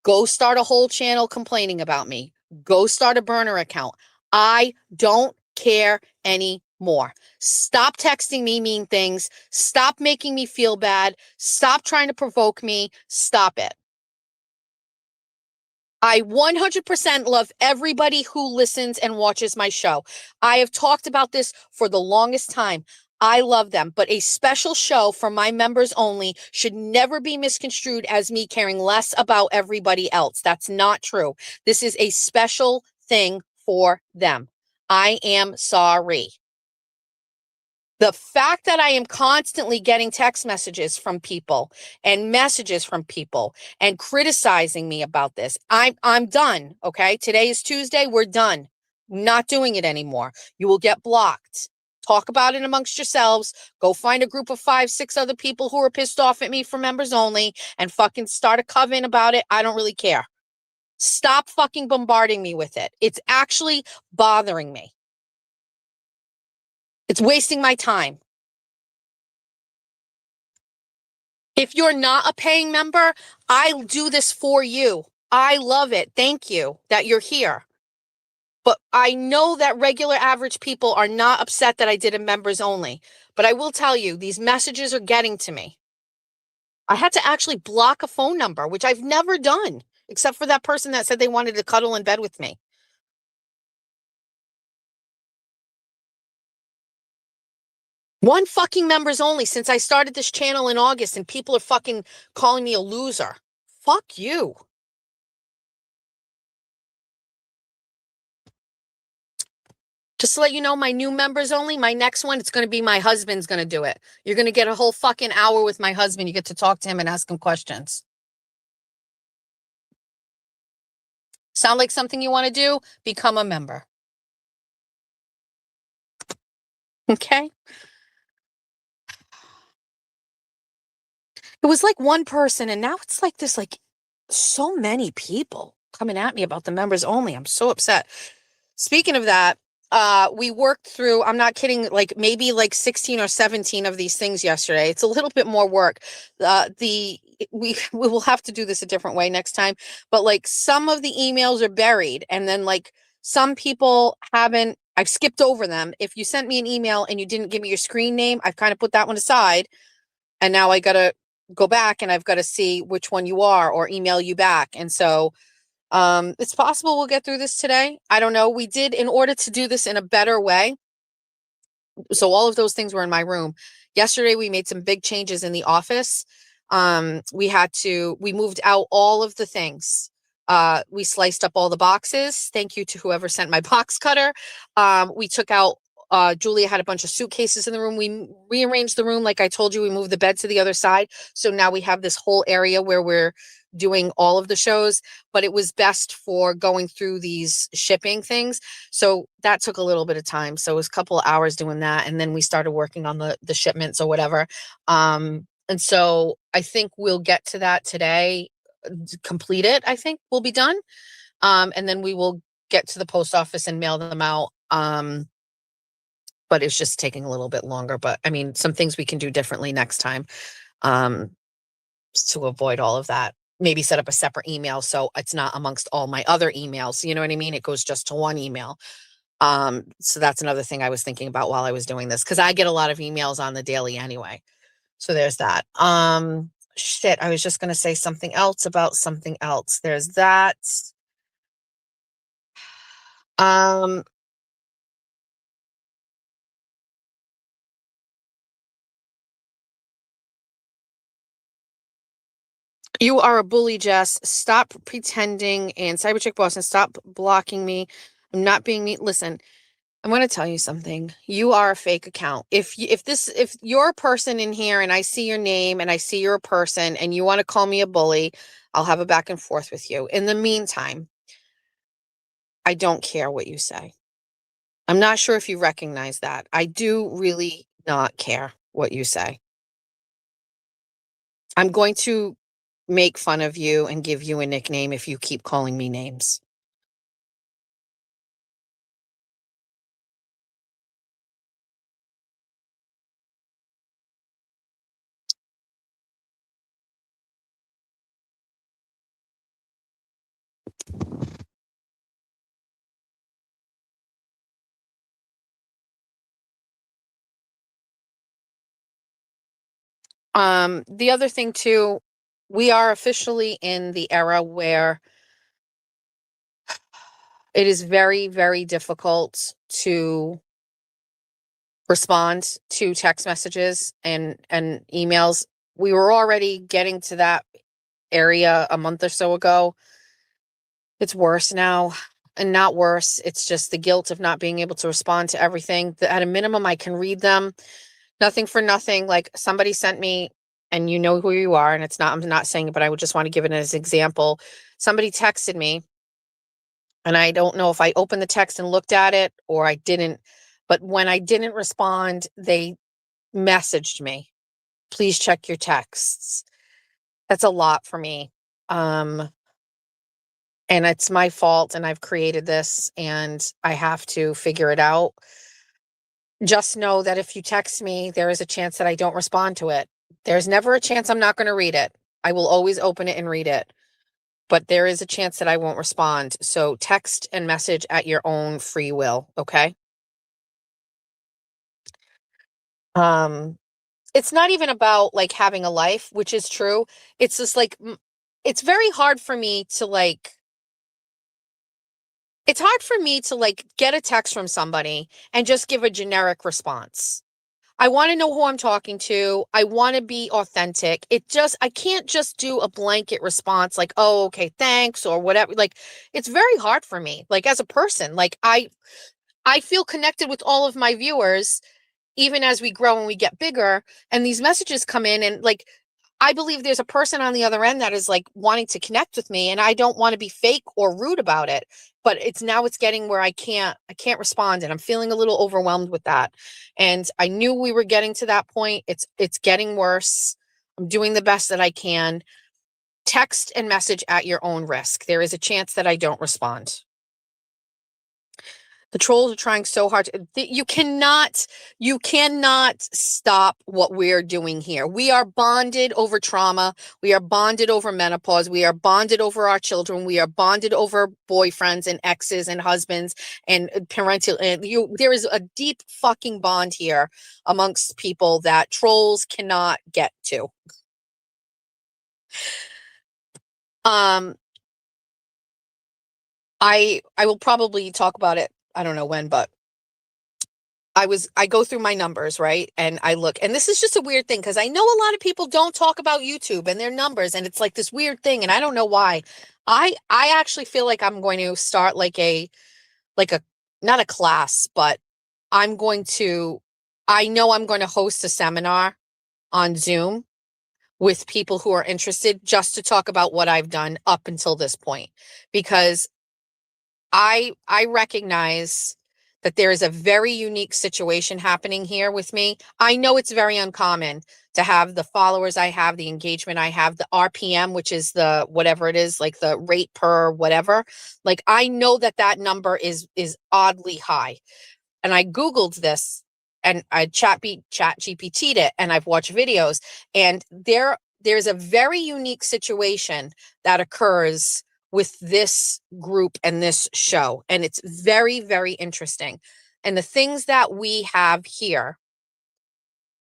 S3: Go start a whole channel complaining about me. Go start a burner account. I don't care anymore. Stop texting me mean things. Stop making me feel bad. Stop trying to provoke me. Stop it. I 100% love everybody who listens and watches my show. I have talked about this for the longest time. I love them, but a special show for my members only should never be misconstrued as me caring less about everybody else. That's not true. This is a special thing for them. I am sorry. The fact that I am constantly getting text messages from people and messages from people and criticizing me about this, I'm done, okay? Today is Tuesday, we're done. Not doing it anymore. You will get blocked. Talk about it amongst yourselves. Go find a group of 5, 6 other people who are pissed off at me for members only and fucking start a coven about it. I don't really care. Stop fucking bombarding me with it. It's actually bothering me. It's wasting my time. If you're not a paying member, I do this for you. I love it. Thank you that you're here. But I know that regular average people are not upset that I did a members only. But I will tell you, these messages are getting to me. I had to actually block a phone number, which I've never done, except for that person that said they wanted to cuddle in bed with me. One fucking members only since I started this channel in August, and people are fucking calling me a loser. Fuck you. Just to let you know, my new members only, my next one, it's going to be my husband's going to do it. You're going to get a whole fucking hour with my husband. You get to talk to him and ask him questions. Sound like something you want to do? Become a member. Okay? It was like one person, and now it's like this, like so many people coming at me about the members only. I'm so upset. Speaking of that, we worked through, I'm not kidding, like maybe like 16 or 17 of these things yesterday. It's a little bit more work. We will have to do this a different way next time, but like some of the emails are buried, and then like some people haven't, I've skipped over them. If you sent me an email and you didn't give me your screen name, I've kind of put that one aside, and now I got to go back and I've got to see which one you are or email you back. And so it's possible we'll get through this today. I don't know. We did, in order to do this in a better way. So all of those things were in my room. Yesterday, we made some big changes in the office. We moved out all of the things. We sliced up all the boxes. Thank you to whoever sent my box cutter. We took out, Julia had a bunch of suitcases in the room. We rearranged the room. Like I told you, we moved the bed to the other side. So now we have this whole area where we're doing all of the shows, but it was best for going through these shipping things. So that took a little bit of time. So it was a couple of hours doing that. And then we started working on the shipments or whatever. And so I think we'll get to that today, complete it. I think we'll be done. And then we will get to the post office and mail them out. But it's just taking a little bit longer. But I mean, some things we can do differently next time, to avoid all of that. Maybe set up a separate email so it's not amongst all my other emails. You know what I mean? It goes just to one email. So that's another thing I was thinking about while I was doing this, because I get a lot of emails on the daily anyway. So there's that. Shit, I was just gonna say something else about something else. There's that. You are a bully, Jess. Stop pretending, and Cyberchick Boston, stop blocking me. I'm not being mean. Listen, I'm going to tell you something. You are a fake account. If you're a person in here and I see your name and I see you're a person and you want to call me a bully, I'll have a back and forth with you. In the meantime, I don't care what you say. I'm not sure if you recognize that. I do really not care what you say. I'm going to make fun of you and give you a nickname if you keep calling me names. The other thing too, we are officially in the era where it is very, very difficult to respond to text messages and emails. We were already getting to that area a month or so ago. It's worse now, and not worse. It's just the guilt of not being able to respond to everything. At a minimum, I can read them. Nothing for nothing. Like somebody sent me, and you know who you are, and I'm not saying it, but I would just want to give it as an example. Somebody texted me, and I don't know if I opened the text and looked at it or I didn't, but when I didn't respond, they messaged me, please check your texts. That's a lot for me. And it's my fault, and I've created this and I have to figure it out. Just know that if you text me, there is a chance that I don't respond to it. There's never a chance I'm not going to read it. I will always open it and read it, but there is a chance that I won't respond. So text and message at your own free will. Okay. It's not even about like having a life, which is true. It's just like, it's very hard for me to like, it's hard for me to like get a text from somebody and just give a generic response. I want to know who I'm talking to. I want to be authentic. I can't just do a blanket response like, oh, okay, thanks, or whatever. Like, it's very hard for me, like as a person, like I feel connected with all of my viewers, even as we grow and we get bigger, and these messages come in, and like, I believe there's a person on the other end that is like wanting to connect with me, and I don't want to be fake or rude about it. But it's getting where I can't respond, and I'm feeling a little overwhelmed with that. And I knew we were getting to that point. It's getting worse. I'm doing the best that I can. Text and message at your own risk. There is a chance that I don't respond. The trolls are trying so hard you cannot stop what we're doing here. We are bonded over trauma. We are bonded over menopause. We are bonded over our children. We are bonded over boyfriends and exes and husbands and parental. And there is a deep fucking bond here amongst people that trolls cannot get to. I will probably talk about it. I don't know when, but I go through my numbers, right? And I look, and this is just a weird thing because I know a lot of people don't talk about YouTube and their numbers, and it's like this weird thing, and I don't know why. I actually feel like I'm going to start like a not a class, but I know I'm going to host a seminar on Zoom with people who are interested just to talk about what I've done up until this point, because I recognize that there is a very unique situation happening here with me. I know it's very uncommon to have the followers I have, the engagement I have, the RPM, which is the whatever it is, like the rate per whatever. Like I know that number is oddly high. And I Googled this and I chat GPT'd it, and I've watched videos, and there's a very unique situation that occurs with this group and this show. And it's very, very interesting. And the things that we have here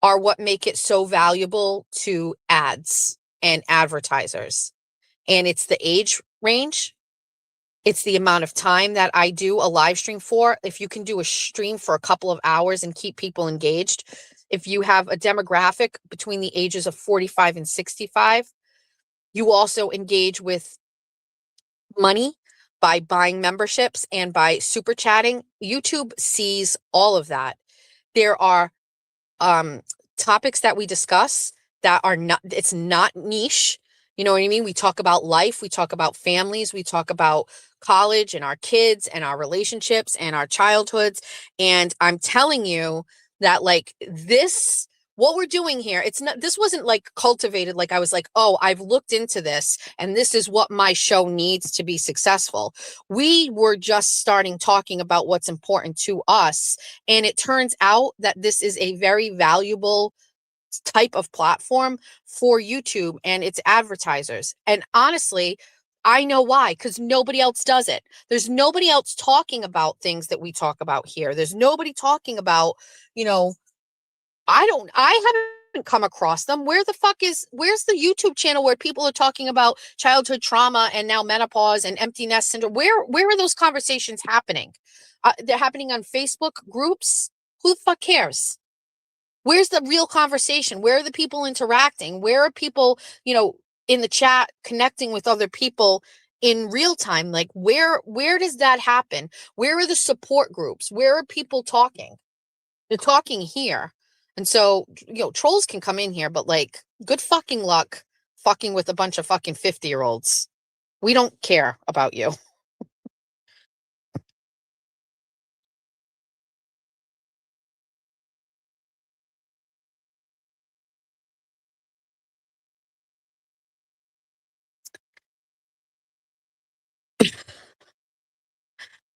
S3: are what make it so valuable to ads and advertisers. And it's the age range. It's the amount of time that I do a live stream for. If you can do a stream for a couple of hours and keep people engaged, if you have a demographic between the ages of 45 and 65, you also engage with money by buying memberships and by super chatting. YouTube sees all of that. There are topics that we discuss that are not, it's not niche. You know what I mean? We talk about life, we talk about families, we talk about college and our kids and our relationships and our childhoods. And I'm telling you that like this, what we're doing here, this wasn't like cultivated. Like I was like, oh, I've looked into this and this is what my show needs to be successful. We were just starting talking about what's important to us. And it turns out that this is a very valuable type of platform for YouTube and its advertisers. And honestly, I know why, because nobody else does it. There's nobody else talking about things that we talk about here. There's nobody talking about, I haven't come across them. Where's the YouTube channel where people are talking about childhood trauma and now menopause and empty nest syndrome? Where are those conversations happening? They're happening on Facebook groups. Who the fuck cares? Where's the real conversation? Where are the people interacting? Where are people, in the chat connecting with other people in real time? Like where does that happen? Where are the support groups? Where are people talking? They're talking here. And so, trolls can come in here, but like good fucking luck fucking with a bunch of fucking 50-year-olds. We don't care about you.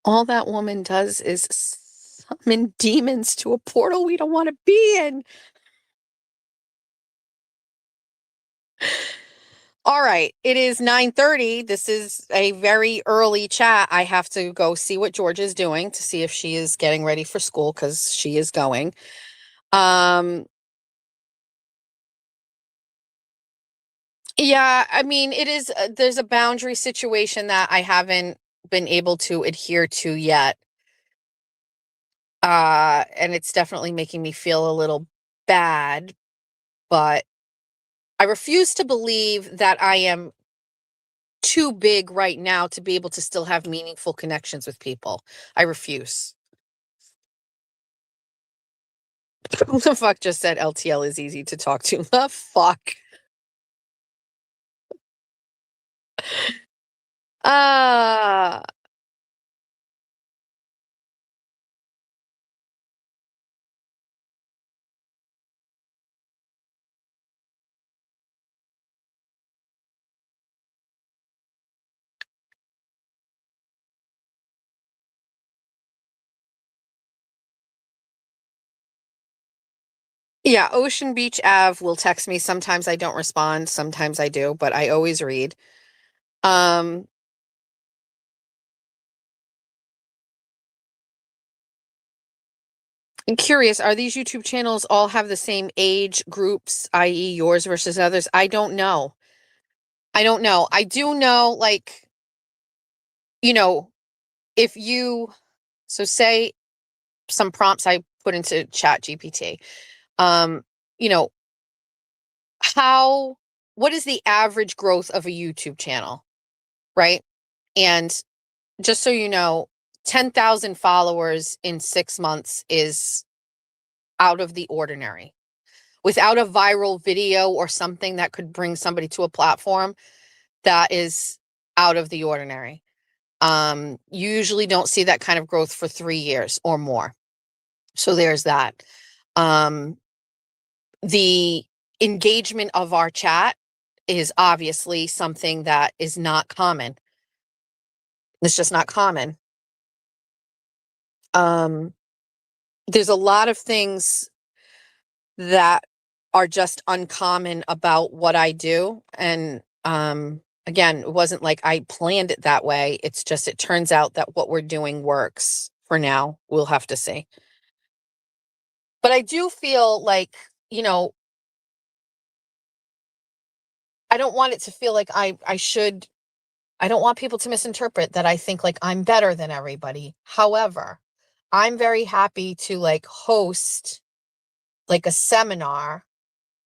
S3: All that woman does is summon demons to a portal we don't want to be in. All right, it is 9:30. This is a very early chat. I have to go see what Georgia is doing to see if she is getting ready for school, because she is going. Yeah, I mean, it is, there's a boundary situation that I haven't been able to adhere to yet. And it's definitely making me feel a little bad, but I refuse to believe that I am too big right now to be able to still have meaningful connections with people. I refuse. Who the fuck just said LTL is easy to talk to? The fuck? Ah. Yeah, Ocean Beach Ave will text me. Sometimes I don't respond, sometimes I do, but I always read. Um, I'm curious, are these YouTube channels all have the same age groups, i.e. yours versus others? I don't know. I don't know. I do know, like, you know, if you, so say some prompts I put into Chat GPT, um, you know, how, what is the average growth of a YouTube channel, right? And just so you know, 10,000 followers in 6 months is out of the ordinary. Without a viral video or something that could bring somebody to a platform, that is out of the ordinary. You usually don't see that kind of growth for 3 years or more. So there's that. The engagement of our chat is obviously something that is not common. It's just not common. There's a lot of things that are just uncommon about what I do. And again, it wasn't like I planned it that way. It's just, it turns out that what we're doing works for now. We'll have to see. But I do feel like, you know, I don't want it to feel like I don't want people to misinterpret that I think like I'm better than everybody. However, I'm very happy to like host like a seminar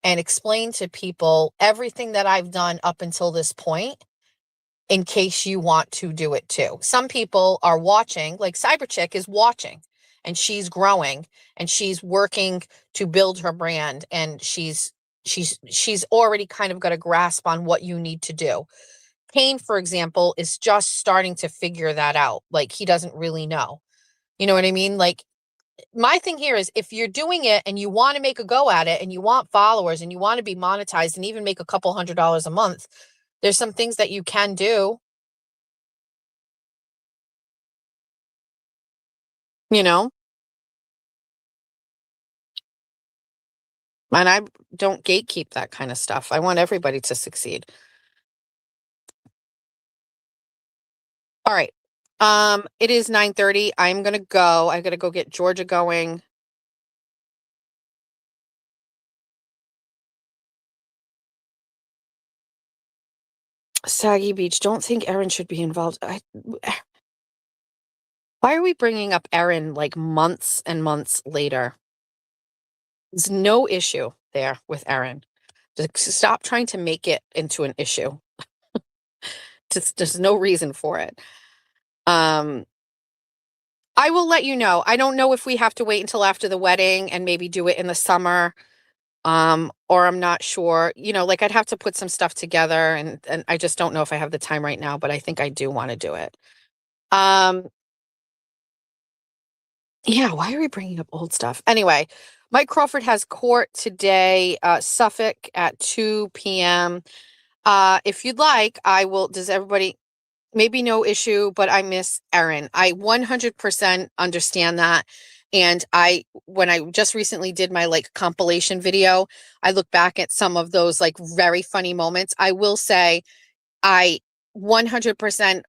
S3: and explain to people everything that I've done up until this point in case you want to do it too. Some people are watching, like Cyberchick is watching and she's growing and she's working to build her brand, and she's already kind of got a grasp on what you need to do. Kane, for example, is just starting to figure that out. Like, he doesn't really know. You know what I mean? Like, my thing here is, if you're doing it and you want to make a go at it and you want followers and you want to be monetized and even make a couple $100s a month, there's some things that you can do, you know? And I don't gatekeep that kind of stuff. I want everybody to succeed. All right. It is 9:30. I'm going to go. I got to go get Georgia going. Saggy Beach. Don't think Erin should be involved. Why are we bringing up Erin like months and months later? There's no issue there with Erin. Just stop trying to make it into an issue. Just, there's no reason for it. I will let you know. I don't know if we have to wait until after the wedding and maybe do it in the summer. Or I'm not sure. You know, like, I'd have to put some stuff together, and I just don't know if I have the time right now, but I think I do want to do it. Yeah, why are we bringing up old stuff? Anyway, Mike Crawford has court today, Suffolk at 2 p.m. If you'd like, I will, does everybody, maybe no issue, but I miss Erin. I 100% understand that. And when I just recently did my like compilation video, I look back at some of those like very funny moments. I will say I 100%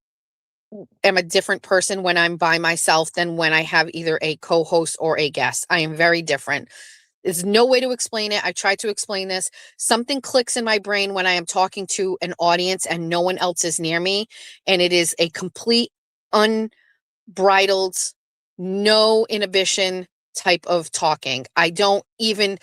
S3: am a different person when I'm by myself than when I have either a co-host or a guest. I am very different. There's no way to explain it. I tried to explain this. Something clicks in my brain when I am talking to an audience and no one else is near me. And it is a complete unbridled, no inhibition type of talking. I don't even,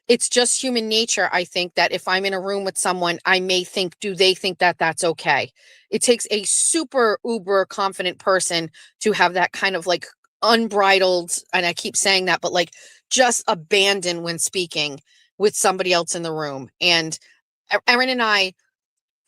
S3: it's just human nature. I think that if I'm in a room with someone, I may think, do they think that that's okay? It takes a super uber confident person to have that kind of like unbridled, and I keep saying that, but like just abandon when speaking with somebody else in the room. And Erin and I,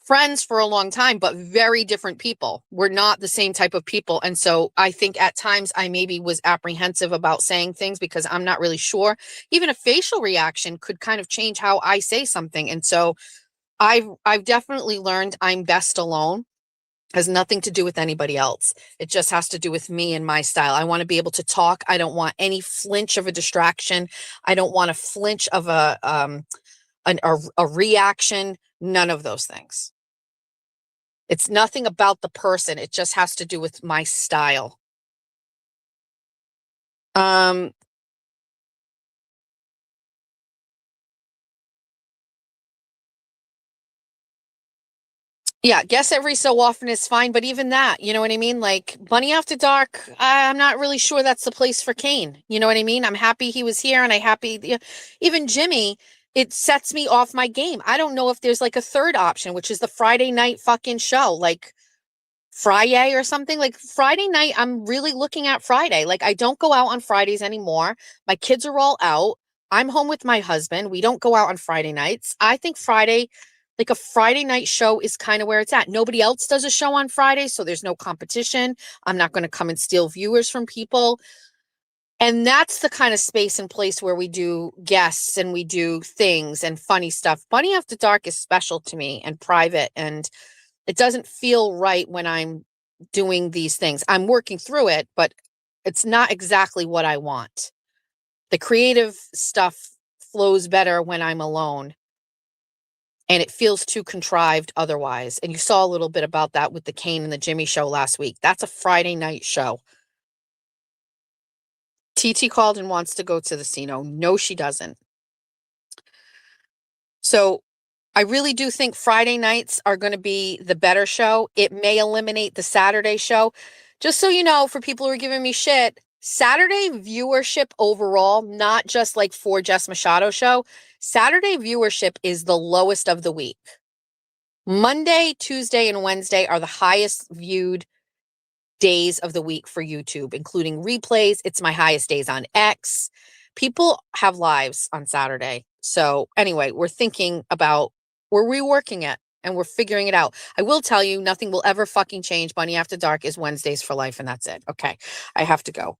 S3: friends for a long time, but very different people. We're not the same type of people. And so I think at times I maybe was apprehensive about saying things because I'm not really sure. Even a facial reaction could kind of change how I say something. And so I've definitely learned I'm best alone. Has nothing to do with anybody else. It just has to do with me and my style. I want to be able to talk. I don't want any flinch of a distraction. I don't want a flinch of a reaction. None of those things. It's nothing about the person. It just has to do with my style. Yeah, guess every so often is fine, but even that, you know what I mean? Like Bunny After Dark, I'm not really sure that's the place for Kane. You know what I mean? I'm happy he was here and even Jimmy, it sets me off my game. I don't know if there's like a third option, which is the Friday night fucking show, like Friday or something. Like Friday night, I'm really looking at Friday. Like I don't go out on Fridays anymore. My kids are all out. I'm home with my husband. We don't go out on Friday nights. I think Friday, like a Friday night show is kind of where it's at. Nobody else does a show on Friday, so there's no competition. I'm not going to come and steal viewers from people. And that's the kind of space and place where we do guests and we do things and funny stuff. Bunny After Dark is special to me and private, and it doesn't feel right when I'm doing these things. I'm working through it, but it's not exactly what I want. The creative stuff flows better when I'm alone. And it feels too contrived otherwise. And you saw a little bit about that with the Kane and the Jimmy show last week. That's a Friday night show. TT called and wants to go to the Casino. No, she doesn't. So I really do think Friday nights are going to be the better show. It may eliminate the Saturday show. Just so you know, for people who are giving me shit, Saturday viewership overall, not just like for Jess Machado show, Saturday viewership is the lowest of the week. Monday, Tuesday, and Wednesday are the highest viewed days of the week for YouTube, including replays. It's my highest days on X. People have lives on Saturday. So anyway, we're reworking it and we're figuring it out. I will tell you, nothing will ever fucking change. Bunny After Dark is Wednesdays for life, and that's it. Okay, I have to go.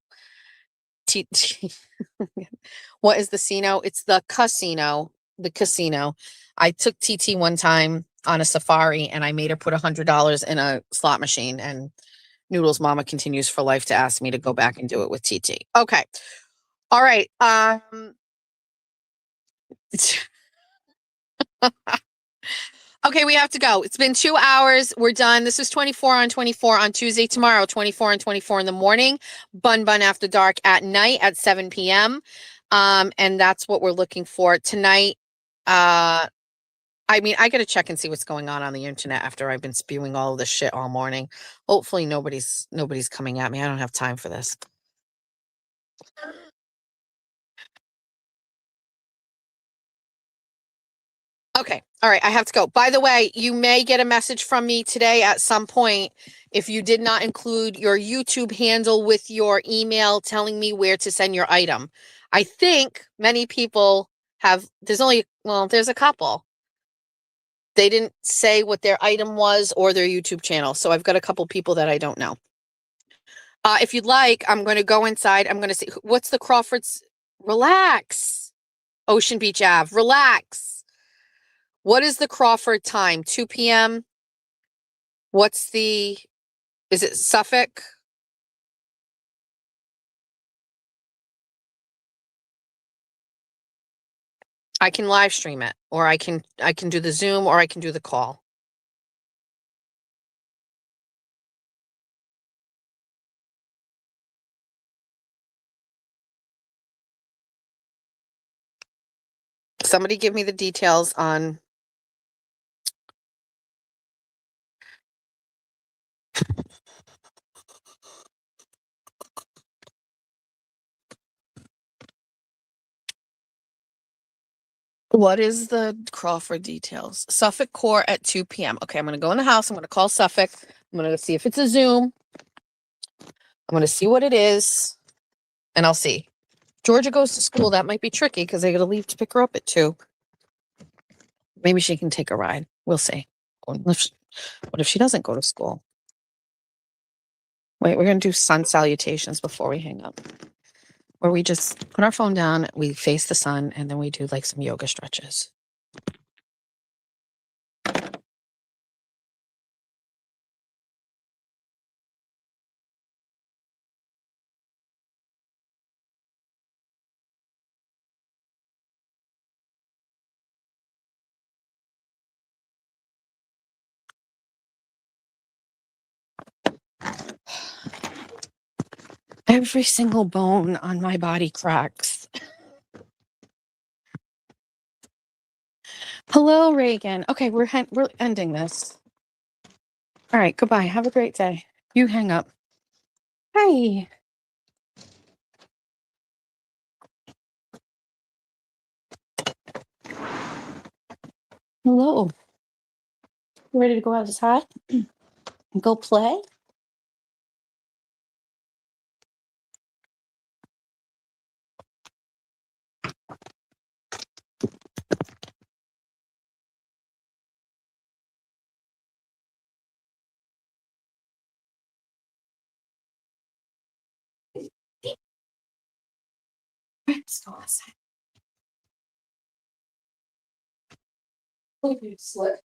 S3: What is the casino? It's the casino. The casino. I took TT one time on a safari and I made her put $100 in a slot machine, and Noodles Mama continues for life to ask me to go back and do it with TT. Okay. All right. Okay, we have to go. It's been 2 hours. We're done. This is 24 on 24 on Tuesday. Tomorrow, 24 on 24 in the morning. Bun After Dark at night at 7 p.m. And that's what we're looking for tonight. I got to check and see what's going on the internet after I've been spewing all of this shit all morning. Hopefully nobody's coming at me. I don't have time for this. Okay. All right. I have to go. By the way, you may get a message from me today at some point if you did not include your YouTube handle with your email telling me where to send your item. I think many people have, there's a couple. They didn't say what their item was or their YouTube channel. So I've got a couple people that I don't know. If you'd like, I'm going to go inside. I'm going to see what's the Crawford's. Relax. Ocean Beach Ave. Relax. What is the Crawford time? 2 p.m. Is it Suffolk? I can live stream it, or I can do the Zoom, or I can do the call. Somebody give me the details on. What is the Crawford details? Suffolk Court at 2 p.m. Okay, I'm going to go in the house. I'm going to call Suffolk. I'm going to see if it's a Zoom. I'm going to see what it is, and I'll see. Georgia goes to school. That might be tricky because I got to leave to pick her up at 2. Maybe she can take a ride. We'll see. What if she doesn't go to school? Wait, we're going to do sun salutations before we hang up. Where we just put our phone down, we face the sun, and then we do like some yoga stretches.
S2: Every single bone on my body cracks. Hello, Reagan. Okay, we're ending this. All right, goodbye. Have a great day. You hang up. Hi. Hello. You ready to go outside? Go play? Let's go outside. Look, you slip.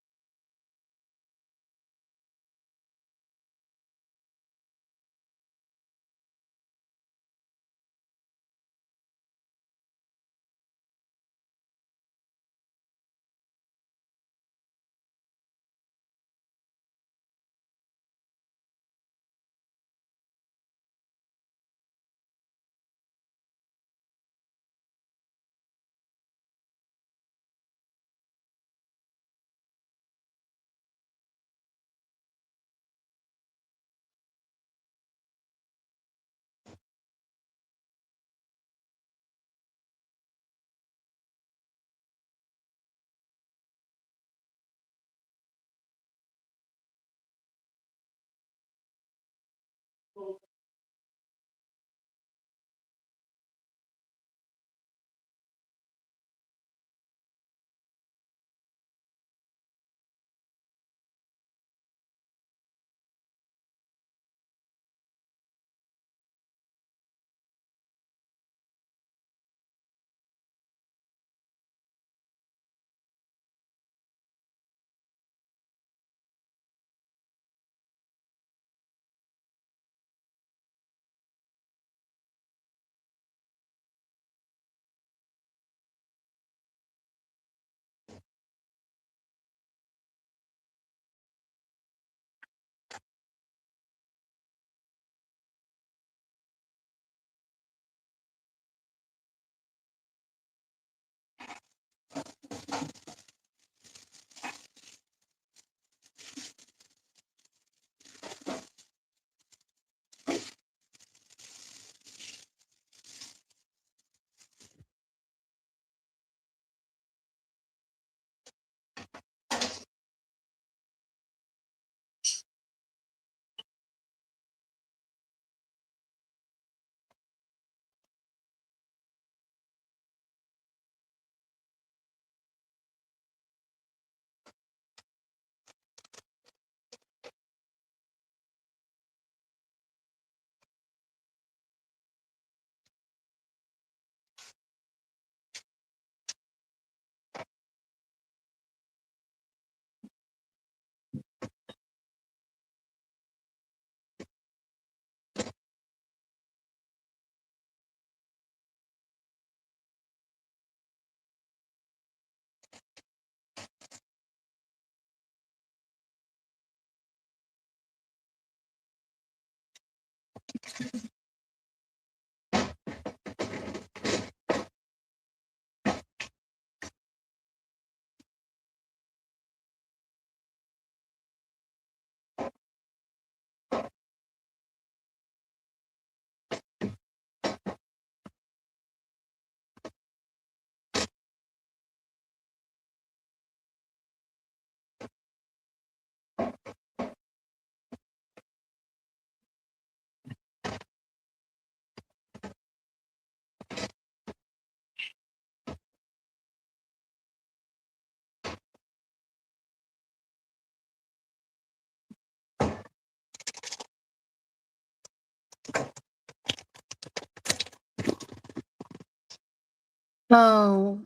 S2: Oh.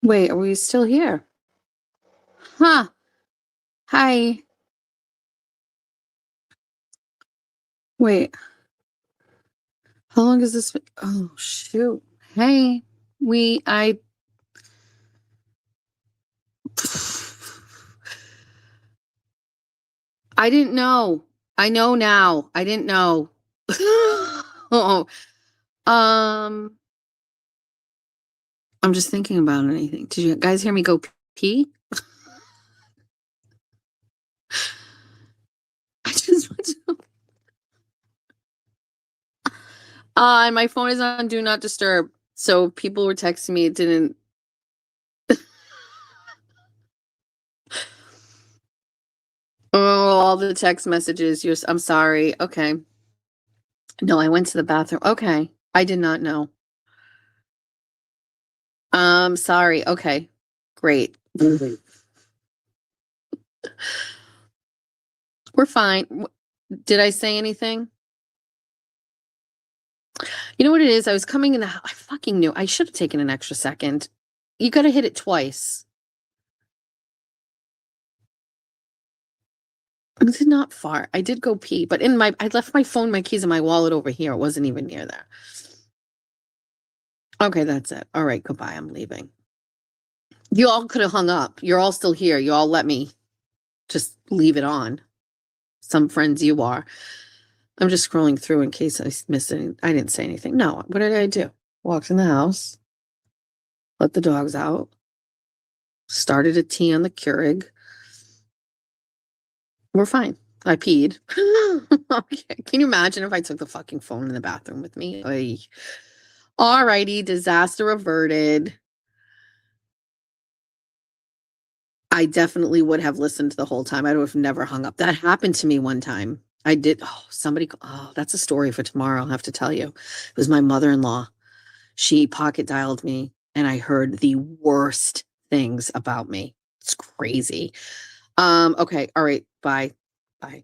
S2: Wait, are we still here? Huh. Hi. Wait. How long has this been? Oh, shoot. Hey. I
S5: I didn't know. I know now. I didn't know. Oh, I'm just thinking about anything. Did you guys hear me go pee? I just went to. And my phone is on do not disturb. So if people were texting me, it didn't. Oh, all the text messages. I'm sorry. Okay. No, I went to the bathroom. Okay. I did not know. Sorry. Okay. Great. We're fine. Did I say anything? You know what it is? I was coming in the house. I fucking knew. I should have taken an extra second. You got to hit it twice. It did not fart. I did go pee, but I left my phone, my keys, and my wallet over here. It wasn't even near there. Okay, that's it. All right, goodbye. I'm leaving. You all could have hung up. You're all still here. You all let me just leave it on. Some friends you are. I'm just scrolling through in case I missed anything. I didn't say anything. No, what did I do? Walked in the house, let the dogs out, started a tea on the Keurig. We're fine. I peed. Okay. Can you imagine if I took the fucking phone in the bathroom with me? Oy. All righty, disaster averted. I definitely would have listened the whole time. I would have never hung up. That happened to me one time. I did. Oh, that's a story for tomorrow. I'll have to tell you. It was my mother-in-law. She pocket dialed me and I heard the worst things about me. It's crazy. Okay. All right. Bye. Bye.